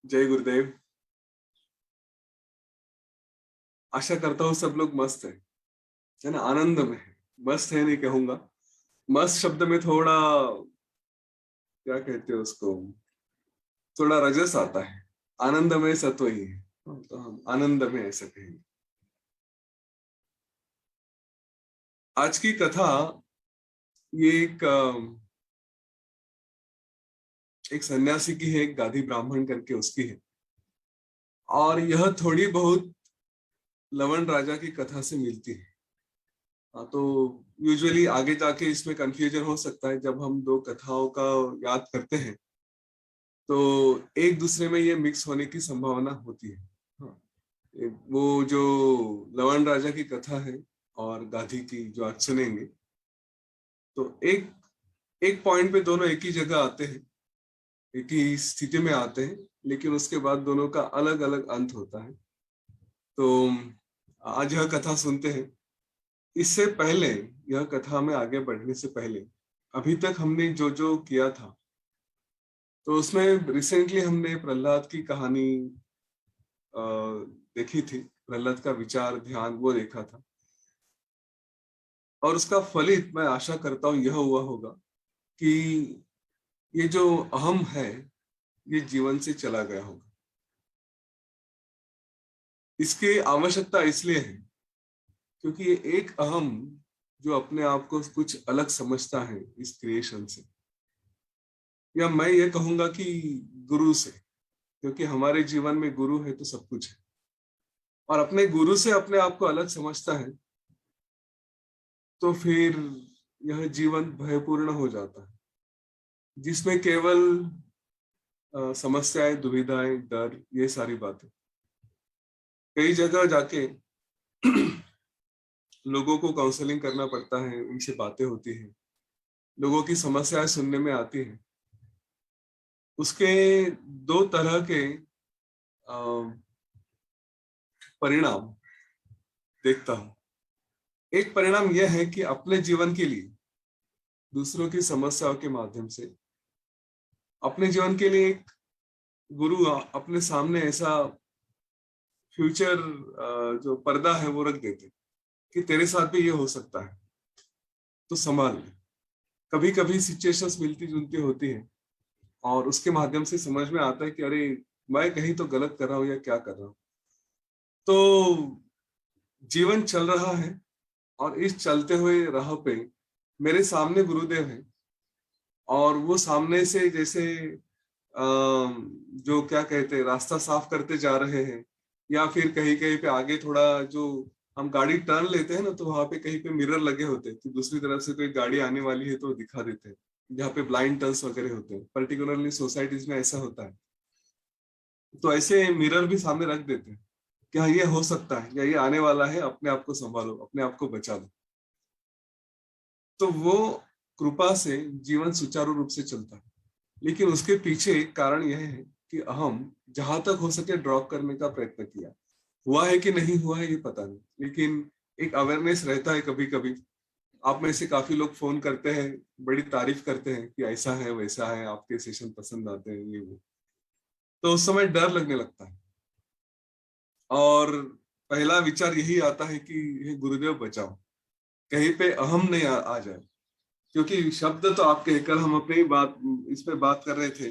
जय गुरुदेव। आशा करता हूँ सब लोग मस्त है ना, आनंद में है। मस्त है नहीं कहूंगा, मस्त शब्द में थोड़ा क्या कहते हैं उसको, थोड़ा रजस आता है। आनंद में सत्व ही है, तो हम आनंद में ऐसा कहेंगे। आज की कथा ये एक सन्यासी की है, एक गाधी ब्राह्मण करके उसकी है। और यह थोड़ी बहुत लवण राजा की कथा से मिलती है। हाँ, तो यूजुअली आगे जाके इसमें कंफ्यूजन हो सकता है जब हम दो कथाओं का याद करते हैं, तो एक दूसरे में ये मिक्स होने की संभावना होती है। हाँ, वो जो लवण राजा की कथा है और गाधी की जो आज सुनेंगे, तो एक एक पॉइंट पे दोनों एक ही जगह आते हैं, एक ही स्थिति में आते हैं, लेकिन उसके बाद दोनों का अलग अलग अंत होता है। तो आज यह कथा सुनते हैं। इससे पहले, यह कथा में आगे बढ़ने से पहले, अभी तक हमने जो जो किया था, तो उसमें रिसेंटली हमने प्रहलाद की कहानी अ, देखी थी। प्रहलाद का विचार ध्यान वो देखा था, और उसका फलित मैं आशा करता हूं यह हुआ होगा कि ये जो अहम है, ये जीवन से चला गया होगा। इसकी आवश्यकता इसलिए है क्योंकि ये एक अहम जो अपने आप को कुछ अलग समझता है इस क्रिएशन से, या मैं ये कहूंगा कि गुरु से, क्योंकि हमारे जीवन में गुरु है तो सब कुछ है। और अपने गुरु से अपने आप को अलग समझता है, तो फिर यह जीवन भयपूर्ण हो जाता है, जिसमें केवल समस्याएं, दुविधाएं, डर, ये सारी बातें। कई जगह जाके लोगों को काउंसलिंग करना पड़ता है, उनसे बातें होती हैं, लोगों की समस्याएं सुनने में आती हैं। उसके दो तरह के अ, परिणाम देखता हूं। एक परिणाम यह है कि अपने जीवन के लिए दूसरों की समस्याओं के माध्यम से, अपने जीवन के लिए एक गुरु अपने सामने ऐसा फ्यूचर जो पर्दा है वो रख देते कि तेरे साथ भी ये हो सकता है, तो संभाल ले। कभी कभी सिचुएशंस मिलती जुलती होती है, और उसके माध्यम से समझ में आता है कि अरे, मैं कहीं तो गलत कर रहा हूँ या क्या कर रहा हूँ। तो जीवन चल रहा है, और इस चलते हुए राह पे मेरे सामने गुरुदेव हैं, और वो सामने से जैसे जो क्या कहते हैं, रास्ता साफ करते जा रहे हैं। या फिर कहीं कहीं पे आगे थोड़ा, जो हम गाड़ी टर्न लेते हैं ना, तो वहां पे कहीं पे मिरर लगे होते हैं, तो दूसरी तरफ से कोई गाड़ी आने वाली है तो दिखा देते हैं। जहाँ पे ब्लाइंड टर्न्स वगैरह होते हैं, पर्टिकुलरली सोसाइटीज में ऐसा होता है। तो ऐसे मिरर भी सामने रख देते हैं कि हाँ, ये हो सकता है या ये आने वाला है, अपने आप को संभालो, अपने आप को बचा लो। तो वो कृपा से जीवन सुचारू रूप से चलता है। लेकिन उसके पीछे एक कारण यह है कि अहम जहां तक हो सके ड्रॉप करने का प्रयत्न किया। हुआ है कि नहीं हुआ है ये पता नहीं, लेकिन एक अवेयरनेस रहता है। कभी कभी आप में से काफी लोग फोन करते हैं, बड़ी तारीफ करते हैं कि ऐसा है वैसा है, आपके सेशन पसंद आते हैं, ये वो। तो उस समय डर लगने लगता है, और पहला विचार यही आता है कि हे गुरुदेव बचाओ, कहीं पे अहम नहीं आ जाए। क्योंकि शब्द तो आपके, कल हम अपनी ही बात, इस पे बात कर रहे थे,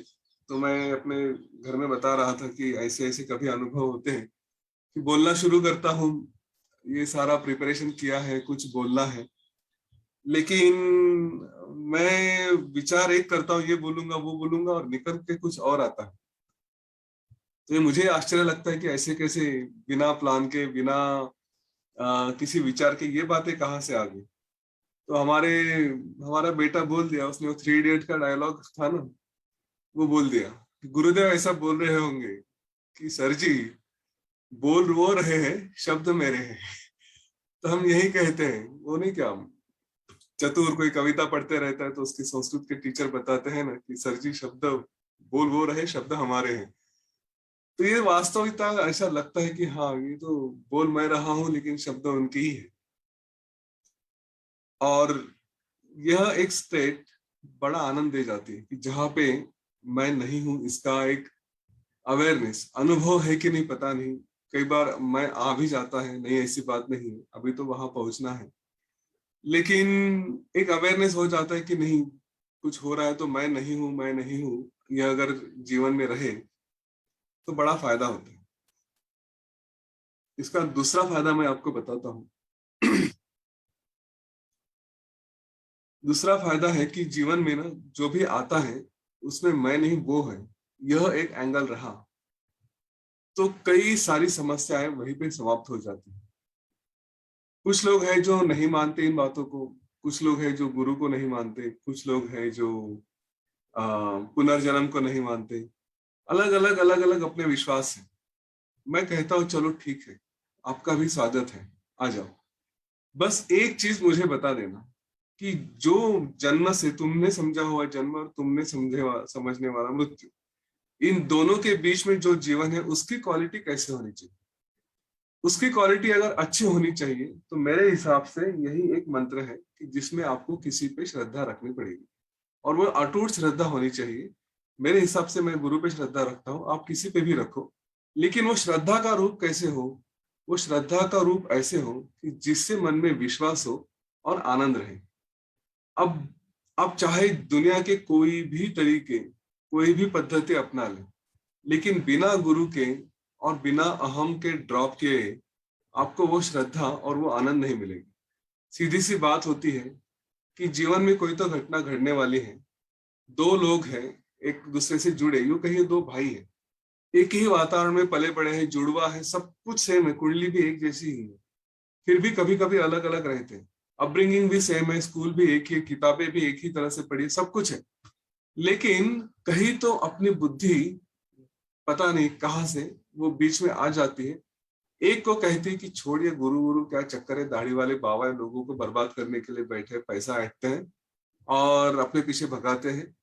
तो मैं अपने घर में बता रहा था कि ऐसे ऐसे कभी अनुभव होते हैं कि बोलना शुरू करता हूँ, ये सारा प्रिपरेशन किया है, कुछ बोलना है, लेकिन मैं विचार एक करता हूँ, ये बोलूंगा वो बोलूंगा, और निकल के कुछ और आता है। तो ये मुझे आश्चर्य लगता है कि ऐसे कैसे, बिना प्लान के, बिना किसी विचार के ये बातें कहाँ से आ गई। तो हमारा बेटा बोल दिया, उसने वो थ्री इडियट का डायलॉग था ना, वो बोल दिया कि गुरुदेव ऐसा बोल रहे होंगे कि सर जी, बोल वो रहे हैं, शब्द मेरे हैं। तो हम यही कहते हैं, वो नहीं क्या, चतुर कोई कविता पढ़ते रहता है तो उसके संस्कृत के टीचर बताते हैं ना कि सर जी, शब्द बोल वो रहे, शब्द हमारे हैं। तो ये वास्तविकता ऐसा लगता है कि हाँ, ये तो बोल मैं रहा हूं, लेकिन शब्द उनकी ही है। और यह एक स्टेट बड़ा आनंद दे जाती है कि जहां पे मैं नहीं हूं, इसका एक अवेयरनेस, अनुभव है कि नहीं पता नहीं, कई बार मैं आ भी जाता है, नहीं ऐसी बात नहीं है, अभी तो वहां पहुंचना है, लेकिन एक अवेयरनेस हो जाता है कि नहीं, कुछ हो रहा है तो मैं नहीं हूँ, मैं नहीं हूँ। यह अगर जीवन में रहे तो बड़ा फायदा होता है। इसका दूसरा फायदा मैं आपको बताता हूँ। दूसरा फायदा है कि जीवन में ना जो भी आता है उसमें मैं नहीं वो है, यह एक एंगल रहा तो कई सारी समस्याएं वहीं पे समाप्त हो जाती है। कुछ लोग हैं जो नहीं मानते इन बातों को, कुछ लोग हैं जो गुरु को नहीं मानते, कुछ लोग हैं जो पुनर्जन्म को नहीं मानते। अलग अलग अपने विश्वास है। मैं कहता हूँ चलो ठीक है, आपका भी स्वागत है, आ जाओ। बस एक चीज मुझे बता देना कि जो जन्म से तुमने समझा हुआ जन्म और तुमने समझने वाला मृत्यु, इन दोनों के बीच में जो जीवन है उसकी क्वालिटी कैसे होनी चाहिए। उसकी क्वालिटी अगर अच्छी होनी चाहिए तो मेरे हिसाब से यही एक मंत्र है कि जिसमें आपको किसी पे श्रद्धा रखनी पड़ेगी, और वो अटूट श्रद्धा होनी चाहिए। मेरे हिसाब से मैं गुरु पे श्रद्धा रखता हूँ, आप किसी पे भी रखो, लेकिन वो श्रद्धा का रूप कैसे हो। वो श्रद्धा का रूप ऐसे हो कि जिससे मन में विश्वास हो और आनंद रहे। अब आप चाहे दुनिया के कोई भी तरीके, कोई भी पद्धति अपना लें, लेकिन बिना गुरु के और बिना अहम के ड्रॉप किए आपको वो श्रद्धा और वो आनंद नहीं मिलेगी। सीधी सी बात होती है कि जीवन में कोई तो घटना घटने वाली है, दो लोग हैं एक दूसरे से जुड़े, यूं कहिए दो भाई हैं, एक ही वातावरण में पले बड़े हैं, जुड़वा है, सब कुछ सेम है, कुंडली भी एक जैसी ही है, फिर भी कभी कभी अलग अलग रहते हैं। अपब्रिंगिंग भी सेम है, स्कूल भी एक ही, किताबें भी एक ही तरह से पढ़ी, सब कुछ है, लेकिन कहीं तो अपनी बुद्धि पता नहीं कहाँ से वो बीच में आ जाती है। एक को कहती है कि छोड़िए गुरु गुरु क्या चक्कर है, दाढ़ी वाले बाबा लोगों को बर्बाद करने के लिए बैठे, पैसा ऐंठते हैं और अपने पीछे भगाते हैं।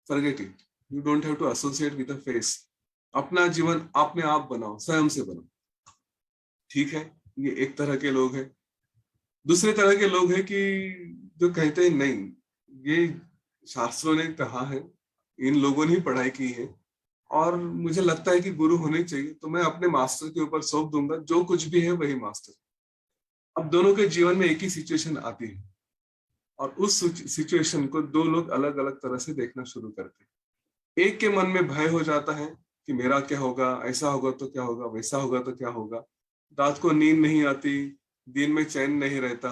Forget it, you don't have to associate with the face. अपना जीवन अपने आप बनाओ, स्वयं से बनाओ। ठीक है, ये एक तरह के लोग हैं। दूसरे तरह के लोग हैं कि जो कहते हैं नहीं, ये शास्त्रों ने कहा है, इन लोगों ने ही पढ़ाई की है, और मुझे लगता है कि गुरु होने चाहिए, तो मैं अपने मास्टर के ऊपर सौंप दूंगा, जो कुछ भी है वही मास्टर। अब दोनों के जीवन में एक ही सिचुएशन आती है, और उस सिचुएशन को दो लोग अलग अलग तरह से देखना शुरू करते हैं। एक के मन में भय हो जाता है कि मेरा क्या होगा, ऐसा होगा तो क्या होगा, वैसा होगा तो क्या होगा, रात को नींद नहीं आती, दिन में चैन नहीं रहता,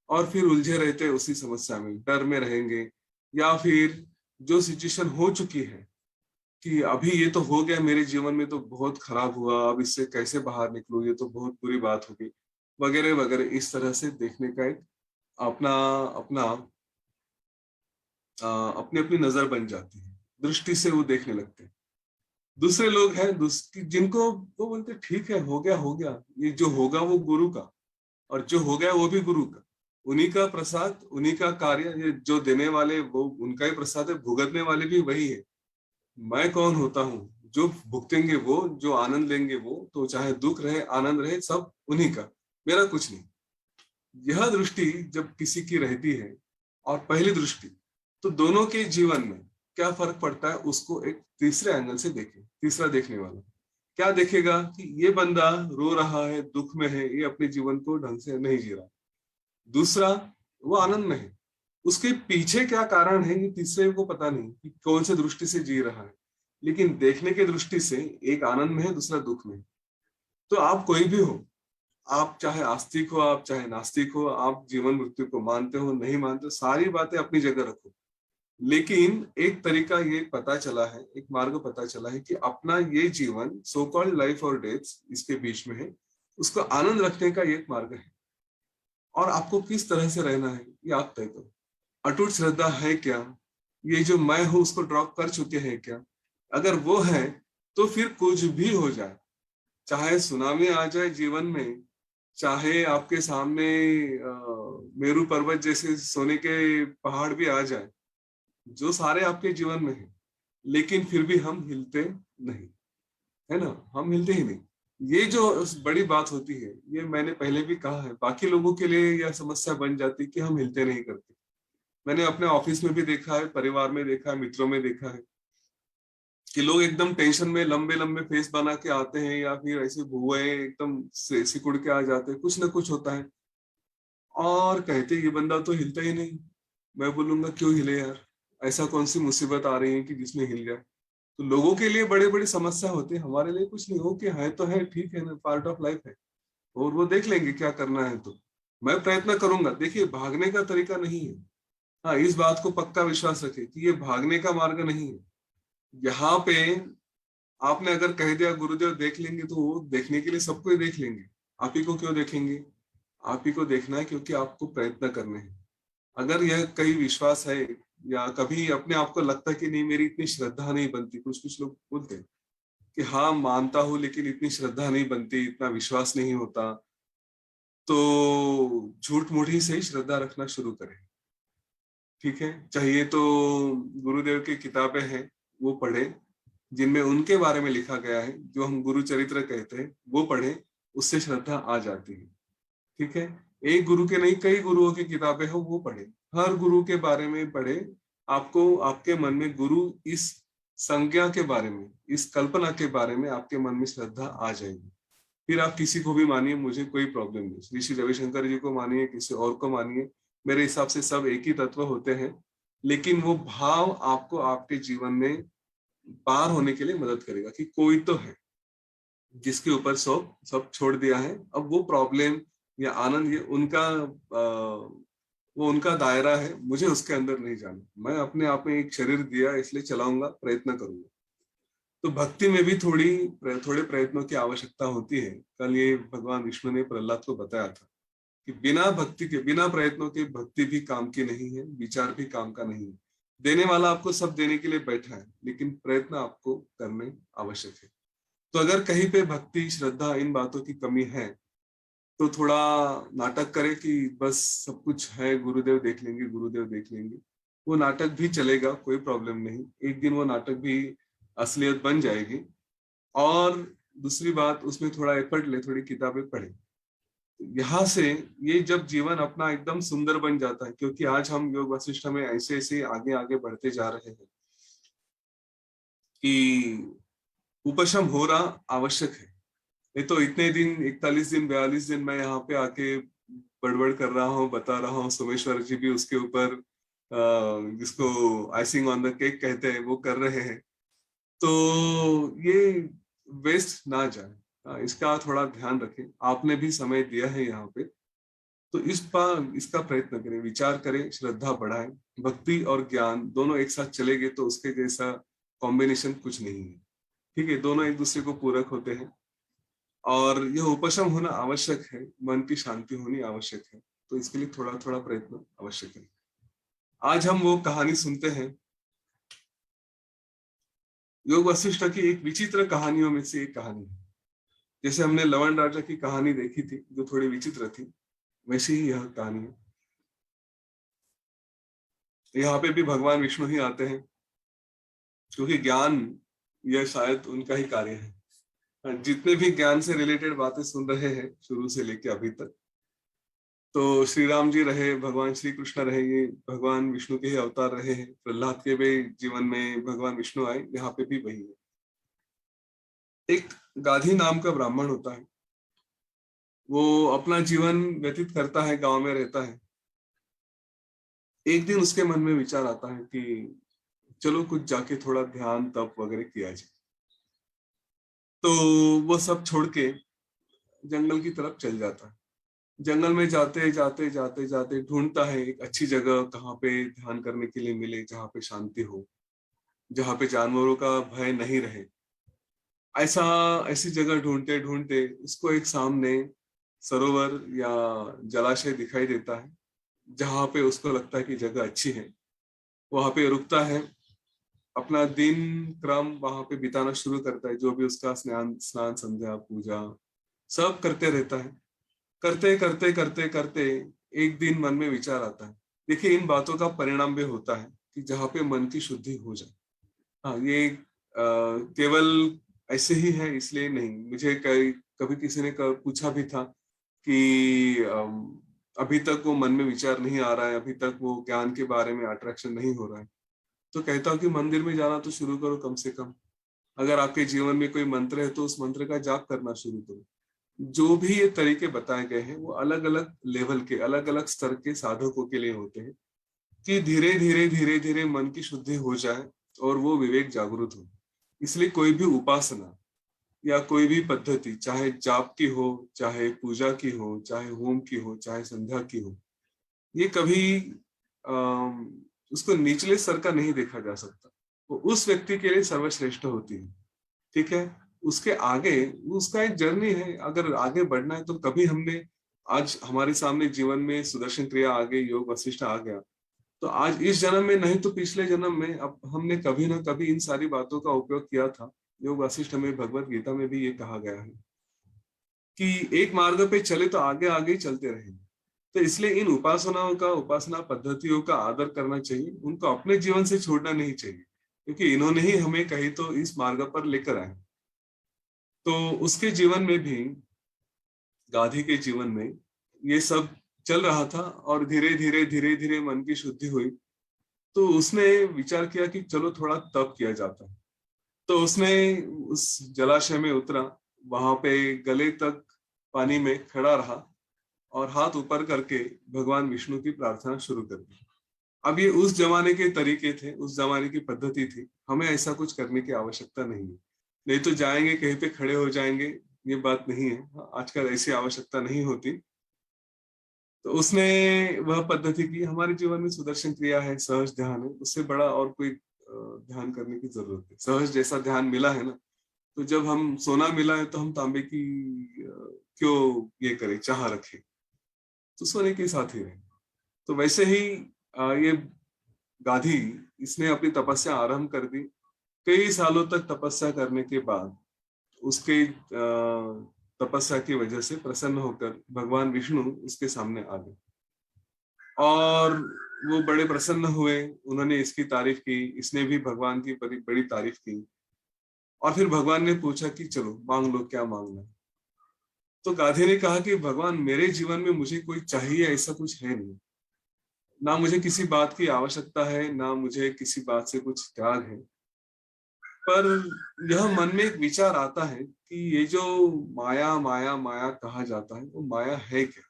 और फिर उलझे रहते उसी समस्या में, डर में रहेंगे। या फिर जो सिचुएशन हो चुकी है कि अभी ये तो हो गया, मेरे जीवन में तो बहुत खराब हुआ, अब इससे कैसे बाहर निकलूं, ये तो बहुत बुरी बात होगी, वगैरह वगैरह, इस तरह से देखने का एक अपना अपना अपनी अपनी नजर बन जाती है, दृष्टि से वो देखने लगते हैं। दूसरे लोग हैं जिनको वो बोलते हैं, ठीक है हो गया, ये जो होगा वो गुरु का, और जो हो गया वो भी गुरु का, उन्हीं का प्रसाद, उन्हीं का कार्य, ये जो देने वाले वो उनका ही प्रसाद है, भुगतने वाले भी वही है। मैं कौन होता हूँ, जो भुगतेंगे वो, जो आनंद लेंगे वो, तो चाहे दुख रहे आनंद रहे सब उन्हीं का, मेरा कुछ नहीं। यह दृष्टि जब किसी की रहती है, और पहली दृष्टि, तो दोनों के जीवन में क्या फर्क पड़ता है उसको एक तीसरे एंगल से देखे। तीसरा देखने वाला क्या देखेगा कि ये बंदा रो रहा है, दुख में है, ये अपने जीवन को ढंग से नहीं जी रहा। दूसरा, वो आनंद में है, उसके पीछे क्या कारण है ये तीसरे को पता नहीं कि कौन से दृष्टि से जी रहा है, लेकिन देखने के दृष्टि से एक आनंद में है, दूसरा दुख में है। तो आप कोई भी हो, आप चाहे आस्तिक हो, आप चाहे नास्तिक हो, आप जीवन मृत्यु को मानते हो नहीं मानते हो, सारी बातें अपनी जगह रखो, लेकिन एक तरीका ये पता चला है, एक मार्ग पता चला है कि अपना ये जीवन, सो कॉल्ड लाइफ और डेथ इसके बीच में है, उसको आनंद रखने का ये एक मार्ग है। और आपको किस तरह से रहना है ये आप तय करो। अटूट श्रद्धा है क्या, ये जो मैं हूं उसको ड्रॉप कर चुके हैं क्या, अगर वो है तो फिर कुछ भी हो जाए, चाहे सुनामी आ जाए जीवन में, चाहे आपके सामने मेरू पर्वत जैसे सोने के पहाड़ भी आ जाए, जो सारे आपके जीवन में है, लेकिन फिर भी हम हिलते नहीं, है ना, हम हिलते ही नहीं। ये जो बड़ी बात होती है, ये मैंने पहले भी कहा है, बाकी लोगों के लिए यह समस्या बन जाती कि हम हिलते नहीं करते। मैंने अपने ऑफिस में भी देखा है, परिवार में देखा है, मित्रों में देखा है, कि लोग एकदम टेंशन में लंबे लंबे फेस बना के आते हैं, या फिर ऐसे भुए एकदम सिकुड़ के आ जाते हैं, कुछ ना कुछ होता है। और कहते ये बंदा तो हिलता ही नहीं। मैं बोलूंगा क्यों हिले यार, ऐसा कौन सी मुसीबत आ रही है कि जिसमें हिल जाए। तो लोगों के लिए बड़े बड़ी समस्या होती है, हमारे लिए कुछ नहीं हो कि है तो है, ठीक है ना, पार्ट ऑफ लाइफ है। और वो देख लेंगे क्या करना है। तो मैं प्रयत्न करूंगा। देखिए भागने का तरीका नहीं है। हाँ, इस बात को पक्का विश्वास रखे कि ये भागने का मार्ग नहीं है। यहाँ पे आपने अगर कह दिया गुरुदेव देख लेंगे, तो वो देखने के लिए सबको ही देख लेंगे। आप ही को क्यों देखेंगे? आप ही को देखना है क्योंकि आपको प्रयत्न करने हैं। अगर यह कहीं विश्वास है, या कभी अपने आप को लगता है कि नहीं मेरी इतनी श्रद्धा नहीं बनती, कुछ कुछ लोग बोलते हैं कि हाँ मानता हूं लेकिन इतनी श्रद्धा नहीं बनती, इतना विश्वास नहीं होता, तो झूठ मूठी से ही श्रद्धा रखना शुरू करें। ठीक है, चाहिए तो गुरुदेव की किताबें हैं वो पढ़े, जिनमें उनके बारे में लिखा गया है, जो हम गुरु चरित्र कहते हैं, वो पढ़े, उससे श्रद्धा आ जाती है। ठीक है, एक गुरु के नहीं कई गुरुओं की किताबें हो वो पढ़े, हर गुरु के बारे में पढ़े। आपको आपके मन में गुरु इस संज्ञा के बारे में, इस कल्पना के बारे में आपके मन में श्रद्धा आ जाएगी। फिर आप किसी को भी मानिए, मुझे कोई प्रॉब्लम नहीं। श्री श्री रविशंकर जी को मानिए, किसी और को मानिए, मेरे हिसाब से सब एक ही तत्व होते हैं। लेकिन वो भाव आपको आपके जीवन में पार होने के लिए मदद करेगा कि कोई तो है जिसके ऊपर सब सब छोड़ दिया है। अब वो प्रॉब्लम या आनंद, ये उनका वो उनका दायरा है, मुझे उसके अंदर नहीं जाना। मैं अपने आप में एक शरीर दिया, इसलिए चलाऊंगा, प्रयत्न करूंगा। तो भक्ति में भी थोड़े प्रयत्नों की आवश्यकता होती है। कल ये भगवान विष्णु ने प्रहलाद को बताया था कि बिना भक्ति के, बिना प्रयत्नों के भक्ति भी काम की नहीं है, विचार भी काम का नहीं है। देने वाला आपको सब देने के लिए बैठा है, लेकिन प्रयत्न आपको करने आवश्यक है। तो अगर कहीं पे भक्ति श्रद्धा इन बातों की कमी है, तो थोड़ा नाटक करे कि बस सब कुछ है, गुरुदेव देख लेंगे, गुरुदेव देख लेंगे। वो नाटक भी चलेगा, कोई प्रॉब्लम नहीं, एक दिन वो नाटक भी असलियत बन जाएगी। और दूसरी बात, उसमें थोड़ा एफर्ट ले, थोड़ी किताबें पढ़े। यहाँ से ये जब जीवन अपना एकदम सुंदर बन जाता है, क्योंकि आज हम योग वशिष्ठ में ऐसे ऐसे आगे आगे बढ़ते जा रहे हैं कि उपशम हो रहा आवश्यक है। नहीं तो इतने दिन, 41 दिन 42 दिन मैं यहाँ पे आके बड़बड़ कर रहा हूँ, बता रहा हूँ, सोमेश्वर जी भी उसके ऊपर जिसको आइसिंग ऑन द केक कहते हैं वो कर रहे हैं। तो ये वेस्ट ना जाए, इसका थोड़ा ध्यान रखें। आपने भी समय दिया है यहाँ पे, तो इसका प्रयत्न करें, विचार करें, श्रद्धा बढ़ाएं। भक्ति और ज्ञान दोनों एक साथ चलेंगे तो उसके जैसा कॉम्बिनेशन कुछ नहीं है। ठीक है, दोनों एक दूसरे को पूरक होते हैं। और यह उपशम होना आवश्यक है, मन की शांति होनी आवश्यक है। तो इसके लिए थोड़ा थोड़ा प्रयत्न आवश्यक है। आज हम वो कहानी सुनते हैं, योग वशिष्ठ की एक विचित्र कहानियों में से एक कहानी है। जैसे हमने लवण राजा की कहानी देखी थी जो थोड़ी विचित्र थी, वैसी ही यह कहानी है। यहाँ पे भी भगवान विष्णु ही आते हैं, क्योंकि ज्ञान यह शायद उनका ही कार्य है। जितने भी ज्ञान से रिलेटेड बातें सुन रहे हैं शुरू से लेके अभी तक, तो श्री राम जी रहे, भगवान श्री कृष्ण रहे, ये भगवान विष्णु के ही अवतार रहे हैं। प्रहलाद के भी जीवन में भगवान विष्णु आए, यहाँ पे भी वही है। एक गाधी नाम का ब्राह्मण होता है, वो अपना जीवन व्यतीत करता है, गांव में रहता है। एक दिन उसके मन में विचार आता है कि चलो कुछ जाके थोड़ा ध्यान तप वगैरह किया जाए। तो वो सब छोड़ के जंगल की तरफ चल जाता है। जंगल में जाते जाते जाते जाते ढूंढता है एक अच्छी जगह कहाँ पे ध्यान करने के लिए मिले, जहाँ पे शांति हो, जहाँ पे जानवरों का भय नहीं रहे। ऐसा ऐसी जगह ढूंढते ढूंढते उसको एक सामने सरोवर या जलाशय दिखाई देता है, जहाँ पे उसको लगता है कि जगह अच्छी है। वहां पे रुकता है, अपना दिन क्रम वहां पे बिताना शुरू करता है। जो भी उसका स्नान स्नान संध्या पूजा सब करते रहता है। करते करते करते करते एक दिन मन में विचार आता है। देखिए, इन बातों का परिणाम भी होता है कि जहाँ पे मन की शुद्धि हो जाए। हाँ, ये केवल ऐसे ही है इसलिए नहीं। मुझे कभी किसी ने पूछा भी था कि अभी तक वो मन में विचार नहीं आ रहा है, अभी तक वो ज्ञान के बारे में अट्रैक्शन नहीं हो रहा है। तो कहता हूँ कि मंदिर में जाना तो शुरू करो कम से कम। अगर आपके जीवन में कोई मंत्र है तो उस मंत्र का जाप करना शुरू करो। जो भी ये तरीके बताए गए हैं वो अलग अलग लेवल के, अलग अलग स्तर के साधकों के लिए होते हैं, कि धीरे धीरे धीरे धीरे मन की शुद्धि हो जाए और वो विवेक जागृत हो। इसलिए कोई भी उपासना या कोई भी पद्धति, चाहे जाप की हो, चाहे पूजा की हो, चाहे होम की हो, चाहे संध्या की हो, ये कभी उसको निचले स्तर का नहीं देखा जा सकता। वो उस व्यक्ति के लिए सर्वश्रेष्ठ होती है, ठीक है। उसके आगे उसका एक जर्नी है, अगर आगे बढ़ना है तो कभी हमने, आज हमारे सामने जीवन में सुदर्शन क्रिया आ गई, योग वशिष्ठ आ गया, तो आज इस जन्म में नहीं तो पिछले जन्म में अब हमने कभी ना कभी इन सारी बातों का उपयोग किया था। योग वशिष्ठ में, भगवत गीता में भी ये कहा गया है कि एक मार्ग पे चले तो आगे आगे ही चलते रहेंगे। तो इसलिए इन उपासनाओं का, उपासना पद्धतियों का आदर करना चाहिए, उनको अपने जीवन से छोड़ना नहीं चाहिए, क्योंकि इन्होंने ही हमें कहीं तो इस मार्ग पर लेकर आए। तो उसके जीवन में भी, गाधी के जीवन में ये सब चल रहा था और धीरे धीरे धीरे धीरे मन की शुद्धि हुई। तो उसने विचार किया कि चलो थोड़ा तप किया जाता है। तो उसने उस जलाशय में उतरा, वहां पे गले तक पानी में खड़ा रहा और हाथ ऊपर करके भगवान विष्णु की प्रार्थना शुरू कर दी। अब ये उस जमाने के तरीके थे, उस जमाने की पद्धति थी, हमें ऐसा कुछ करने की आवश्यकता नहीं है। नहीं तो जाएंगे कहीं पे खड़े हो जाएंगे, ये बात नहीं है, आजकल ऐसी आवश्यकता नहीं होती। तो उसने वह पद्धति की। हमारे जीवन में सुदर्शन क्रिया है, सहज ध्यान है, उससे बड़ा और कोई ध्यान करने की जरूरत है। सहज जैसा ध्यान मिला है ना, तो जब हम सोना मिला है तो हम तांबे की क्यों ये करें, चाह रखें, तो सोने के साथ ही रहे। तो वैसे ही ये गाधी, इसने अपनी तपस्या आरंभ कर दी। कई सालों तक तपस्या करने के बाद उसके तपस्या की वजह से प्रसन्न होकर भगवान विष्णु उसके सामने आ गए और वो बड़े प्रसन्न हुए। उन्होंने इसकी तारीफ की, इसने भी भगवान की बड़ी बड़ी तारीफ की। और फिर भगवान ने पूछा कि चलो मांग लो, क्या मांगना है। तो गाधी ने कहा कि भगवान, मेरे जीवन में मुझे कोई चाहिए ऐसा कुछ है नहीं, ना मुझे किसी बात की आवश्यकता है, ना मुझे किसी बात से कुछ त्याग है। पर यह मन में एक विचार आता है कि ये जो माया माया माया कहा जाता है, वो माया है क्या?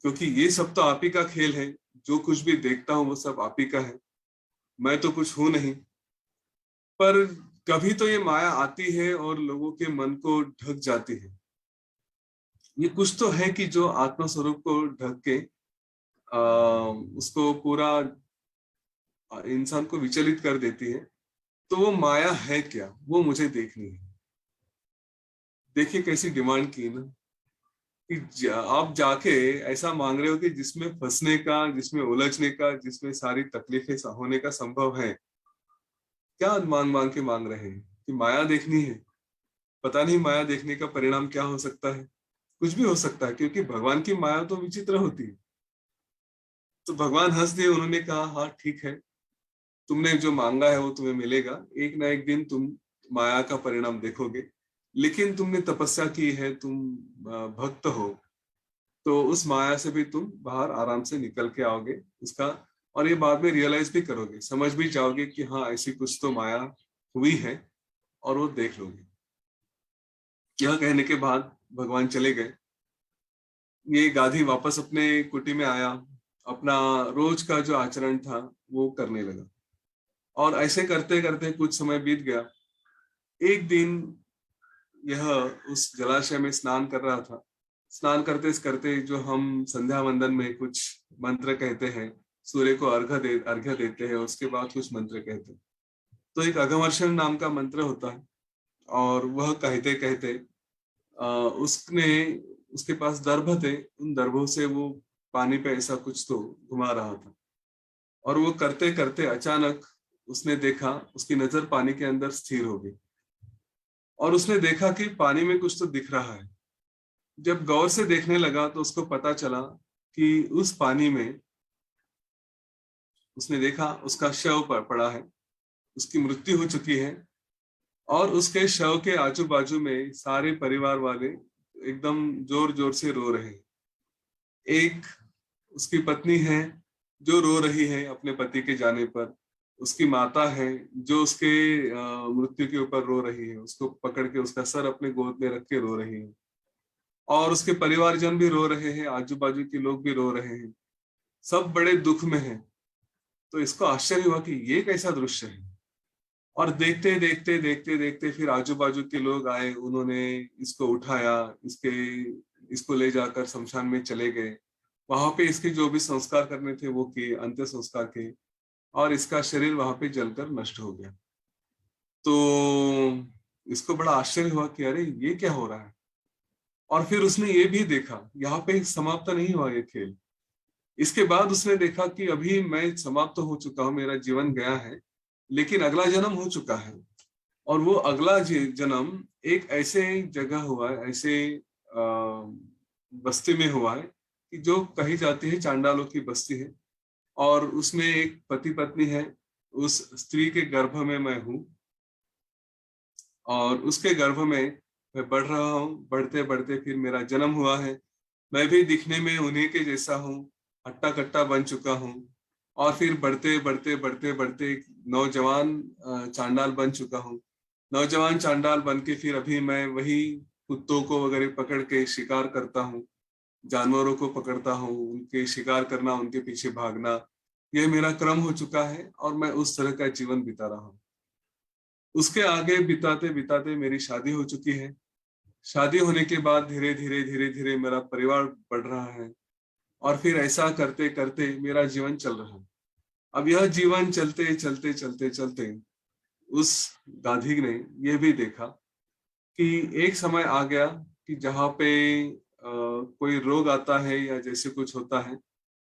क्योंकि ये सब तो आप ही का खेल है, जो कुछ भी देखता हूँ वो सब आप ही का है, मैं तो कुछ हूं नहीं। पर कभी तो ये माया आती है और लोगों के मन को ढक जाती है। ये कुछ तो है कि जो आत्मा स्वरूप को ढक के उसको पूरा इंसान को विचलित कर देती है। तो वो माया है क्या, वो मुझे देखनी है। देखिए कैसी डिमांड की ना, कि आप जाके ऐसा मांग रहे हो कि जिसमें फंसने का, जिसमें उलझने का, जिसमें सारी तकलीफें होने का संभव है। क्या मांग मांग के मांग रहे हैं कि माया देखनी है? पता नहीं माया देखने का परिणाम क्या हो सकता है। कुछ भी हो सकता है, क्योंकि भगवान की माया तो विचित्र होती है। तो भगवान हंस दिए, उन्होंने कहा हाँ ठीक है, तुमने जो मांगा है वो तुम्हें मिलेगा, एक ना एक दिन तुम माया का परिणाम देखोगे। लेकिन तुमने तपस्या की है, तुम भक्त हो, तो उस माया से भी तुम बाहर आराम से निकल के आओगे उसका। और ये बाद में रियलाइज भी करोगे, समझ भी जाओगे कि हाँ ऐसी कुछ तो माया हुई है, और वो देख लोगे। यह कहने के बाद भगवान चले गए। ये गाधी वापस अपने कुटी में आया, अपना रोज का जो आचरण था वो करने लगा। और ऐसे करते करते कुछ समय बीत गया। एक दिन यह उस जलाशय में स्नान कर रहा था। स्नान करते करते जो हम संध्या वंदन में कुछ मंत्र कहते हैं, सूर्य को अर्घ्य देते हैं, उसके बाद कुछ मंत्र कहते हैं। तो एक अघमर्षण नाम का मंत्र होता है, और वह कहते कहते उसने, उसके पास दर्भ थे, उन दर्भों से वो पानी पे ऐसा कुछ तो घुमा रहा था। और वो करते करते अचानक उसने देखा, उसकी नजर पानी के अंदर स्थिर हो गई और उसने देखा कि पानी में कुछ तो दिख रहा है। जब गौर से देखने लगा तो उसको पता चला कि उस पानी में, उसने देखा उसका शव पर पड़ा है, उसकी मृत्यु हो चुकी है। और उसके शव के आजू बाजू में सारे परिवार वाले एकदम जोर जोर से रो रहे हैं। एक उसकी पत्नी है जो रो रही है अपने पति के जाने पर। उसकी माता है जो उसके मृत्यु के ऊपर रो रही है, उसको पकड़ के उसका सर अपने गोद में रख के रो रही है, और उसके परिवारजन भी रो रहे हैं, आजू बाजू के लोग भी रो रहे हैं, सब बड़े दुख में हैं। तो इसको आश्चर्य हुआ कि ये कैसा दृश्य है। और देखते देखते देखते देखते फिर आजू बाजू के लोग आए, उन्होंने इसको उठाया, इसके इसको ले जाकर शमशान में चले गए। वहां पे इसके जो भी संस्कार करने थे वो किए, अंत्य संस्कार किए, और इसका शरीर वहां पे जलकर नष्ट हो गया। तो इसको बड़ा आश्चर्य हुआ कि अरे ये क्या हो रहा है। और फिर उसने ये भी देखा, यहाँ पे समाप्त नहीं हुआ ये खेल। इसके बाद उसने देखा कि अभी मैं समाप्त तो हो चुका हूँ, मेरा जीवन गया है, लेकिन अगला जन्म हो चुका है। और वो अगला जन्म एक ऐसे जगह हुआ है, ऐसे बस्ती में हुआ है कि जो कही जाती है चांडालों की बस्ती है, और उसमें एक पति पत्नी है। उस स्त्री के गर्भ में मैं हूँ, और उसके गर्भ में मैं बढ़ रहा हूँ, बढ़ते बढ़ते फिर मेरा जन्म हुआ है। मैं भी दिखने में उन्हीं के जैसा हूँ, हट्टा कट्टा बन चुका हूँ। और फिर बढ़ते बढ़ते बढ़ते बढ़ते एक नौजवान चांडाल बन चुका हूँ। नौजवान चांडाल बन के फिर अभी मैं वही कुत्तों को वगैरह पकड़ के शिकार करता हूँ, जानवरों को पकड़ता हूँ, उनके शिकार करना, उनके पीछे भागना, यह मेरा क्रम हो चुका है, और मैं उस तरह का जीवन बिता रहा हूँ। उसके आगे बिताते बिताते मेरी शादी हो चुकी है। शादी होने के बाद धीरे धीरे धीरे धीरे मेरा परिवार बढ़ रहा है, और फिर ऐसा करते करते मेरा जीवन चल रहा है। अब यह जीवन चलते चलते चलते चलते उस गाधी ने यह भी देखा कि एक समय आ गया कि जहाँ पे कोई रोग आता है या जैसे कुछ होता है,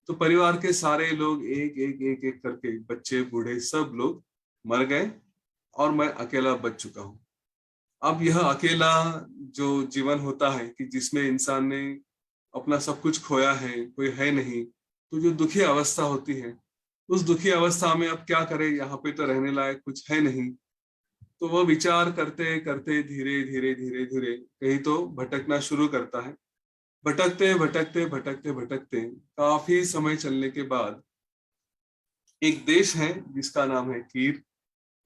तो परिवार के सारे लोग एक एक एक एक करके, बच्चे बूढ़े सब लोग मर गए, और मैं अकेला बच चुका हूँ। अब यह अकेला जो जीवन होता है कि जिसमें इंसान ने अपना सब कुछ खोया है, कोई है नहीं, तो जो दुखी अवस्था होती है, उस दुखी अवस्था में अब क्या करे, यहाँ पे तो रहने लायक कुछ है नहीं। तो वो विचार करते करते धीरे धीरे धीरे धीरे कहीं तो भटकना शुरू करता है। भटकते भटकते भटकते भटकते काफी समय चलने के बाद एक देश है जिसका नाम है कीर।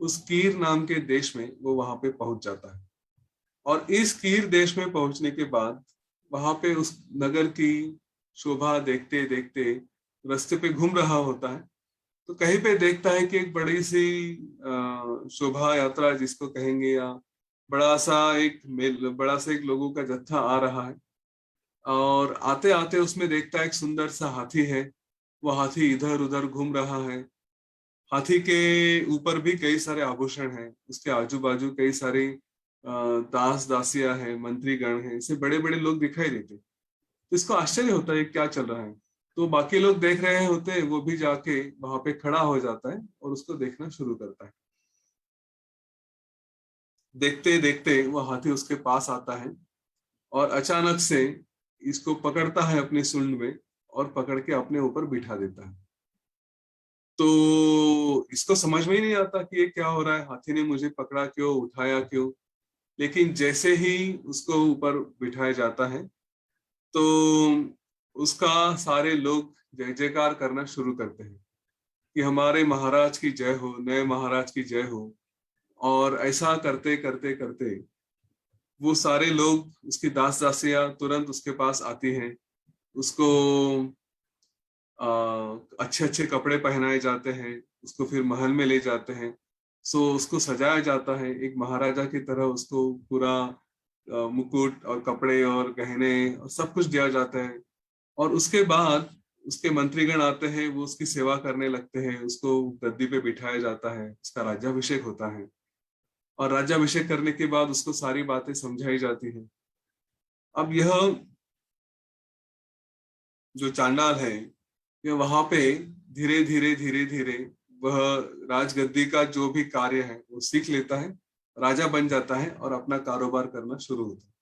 उस कीर नाम के देश में वो वहां पे पहुंच जाता है। और इस कीर देश में पहुंचने के बाद वहां पे उस नगर की शोभा देखते देखते रास्ते पे घूम रहा होता है, तो कहीं पे देखता है कि एक बड़ी सी शोभा यात्रा जिसको कहेंगे, या बड़ा सा एक मेल, बड़ा सा एक लोगों का जत्था आ रहा है। और आते आते उसमें देखता है एक सुंदर सा हाथी है। वो हाथी इधर उधर घूम रहा है। हाथी के ऊपर भी कई सारे आभूषण हैं, उसके आजू बाजू कई सारे दास दासियां हैं, मंत्रीगण हैं, ऐसे बड़े बड़े लोग दिखाई देते। तो इसको आश्चर्य होता है क्या चल रहा है। तो बाकी लोग देख रहे होते हैं, वो भी जाके वहां पे खड़ा हो जाता है और उसको देखना शुरू करता है। देखते देखते वो हाथी उसके पास आता है, और अचानक से इसको पकड़ता है अपनी सूंड में, और पकड़ के अपने ऊपर बिठा देता है। तो इसको समझ में ही नहीं आता कि ये क्या हो रहा है, हाथी ने मुझे पकड़ा क्यों, उठाया क्यों। लेकिन जैसे ही उसको ऊपर बिठाया जाता है, तो उसका सारे लोग जय जयकार करना शुरू करते हैं कि हमारे महाराज की जय हो, नए महाराज की जय हो। और ऐसा करते करते करते वो सारे लोग, उसकी दास दासियां तुरंत उसके पास आती हैं। उसको अच्छे अच्छे कपड़े पहनाए जाते हैं, उसको फिर महल में ले जाते हैं। सो उसको सजाया जाता है एक महाराजा की तरह, उसको पूरा मुकुट और कपड़े और गहने और सब कुछ दिया जाता है। और उसके बाद उसके मंत्रीगण आते हैं, वो उसकी सेवा करने लगते हैं, उसको गद्दी पे बिठाया जाता है, उसका राज्याभिषेक होता है। और राज्याभिषेक करने के बाद उसको सारी बातें समझाई जाती हैं। अब यह जो चांडाल है, ये वहां पे धीरे धीरे धीरे धीरे वह राजगद्दी का जो भी कार्य है वो सीख लेता है, राजा बन जाता है और अपना कारोबार करना शुरू होता है।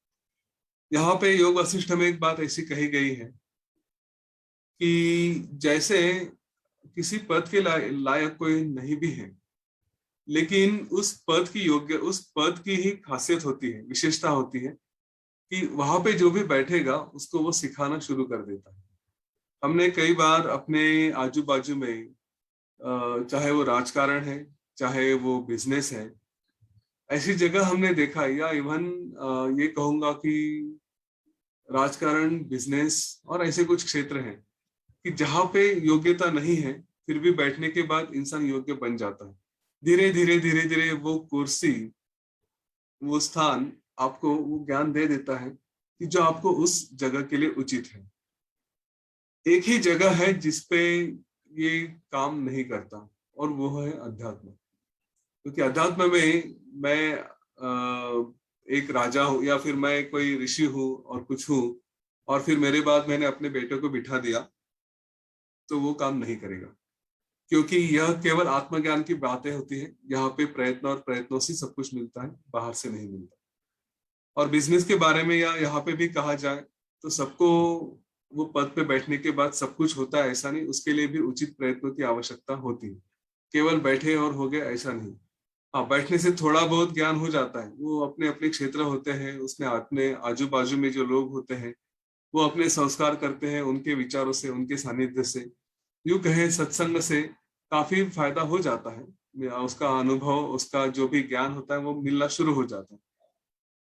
यहाँ पे योग वशिष्ठ में एक बात ऐसी कही गई है कि जैसे किसी पद के लायक कोई नहीं भी है, लेकिन उस पद की ही खासियत होती है, विशेषता होती है कि वहां पे जो भी बैठेगा उसको वो सिखाना शुरू कर देता है। हमने कई बार अपने आजू बाजू में चाहे वो राजकारण है, चाहे वो बिजनेस है, ऐसी जगह हमने देखा है, या इवन ये कहूंगा कि राजकारण, बिजनेस और ऐसे कुछ क्षेत्र हैं कि जहां पे योग्यता नहीं है, फिर भी बैठने के बाद इंसान योग्य बन जाता है। धीरे धीरे धीरे धीरे वो कुर्सी, वो स्थान आपको वो ज्ञान दे देता है कि जो आपको उस जगह के लिए उचित है। एक ही जगह है जिसपे ये काम नहीं करता, और वो है अध्यात्म। क्योंकि अध्यात्म में मैं एक राजा हूँ, या फिर मैं कोई ऋषि हूँ और कुछ हूँ, और फिर मेरे बाद मैंने अपने बेटे को बिठा दिया, तो वो काम नहीं करेगा। क्योंकि यह केवल आत्मज्ञान की बातें होती है, यहाँ पे प्रयत्न और प्रयत्नों से सब कुछ मिलता है, बाहर से नहीं मिलता। और बिजनेस के बारे में या यहाँ पे भी कहा जाए तो सबको वो पद पे बैठने के बाद सब कुछ होता है ऐसा नहीं, उसके लिए भी उचित प्रयत्नों की आवश्यकता होती है। केवल बैठे और हो गया ऐसा नहीं। हाँ, बैठने से थोड़ा बहुत ज्ञान हो जाता है, वो अपने अपने क्षेत्र होते हैं, उसमें अपने आजू बाजू में जो लोग होते हैं वो अपने संस्कार करते हैं, उनके विचारों से, उनके सानिध्य से, यूं कहे सत्संग से काफी फायदा हो जाता है। उसका अनुभव, उसका जो भी ज्ञान होता है वो मिलना शुरू हो जाता है।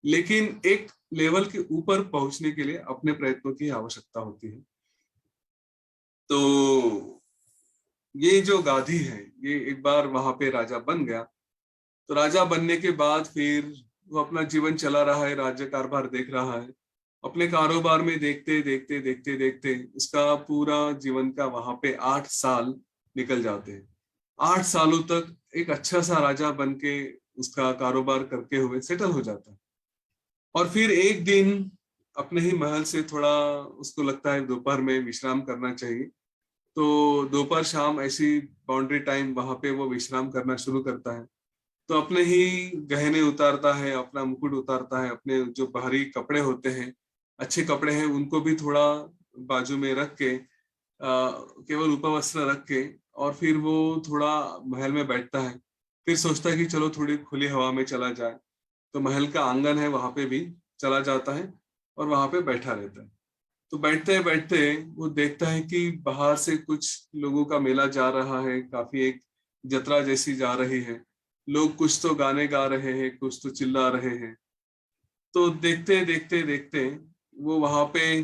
लेकिन एक लेवल के ऊपर पहुंचने के लिए अपने प्रयत्नों की आवश्यकता होती है। तो ये जो गाधी है, ये एक बार वहां पे राजा बन गया। तो राजा बनने के बाद फिर वो अपना जीवन चला रहा है, राज्य कारभार देख रहा है। अपने कारोबार में देखते देखते देखते देखते उसका पूरा जीवन का वहां पे 8 साल निकल जाते हैं। 8 सालों तक एक अच्छा सा राजा बन के उसका कारोबार करके हुए सेटल हो जाता है। और फिर एक दिन अपने ही महल से थोड़ा उसको लगता है दोपहर में विश्राम करना चाहिए। तो दोपहर शाम ऐसी बाउंड्री टाइम वहां पे वो विश्राम करना शुरू करता है। तो अपने ही गहने उतारता है, अपना मुकुट उतारता है, अपने जो बाहरी कपड़े होते हैं, अच्छे कपड़े हैं, उनको भी थोड़ा बाजू में रख के, केवल उपवस्त्र रख के, और फिर वो थोड़ा महल में बैठता है। फिर सोचता है कि चलो थोड़ी खुली हवा में चला जाए। तो महल का आंगन है, वहां पे भी चला जाता है और वहां पे बैठा रहता है। तो बैठते बैठते वो देखता है कि बाहर से कुछ लोगों का मेला जा रहा है, काफी एक जत्रा जैसी जा रही है। लोग कुछ तो गाने गा रहे हैं, कुछ तो चिल्ला रहे हैं। तो देखते देखते देखते वो वहां पे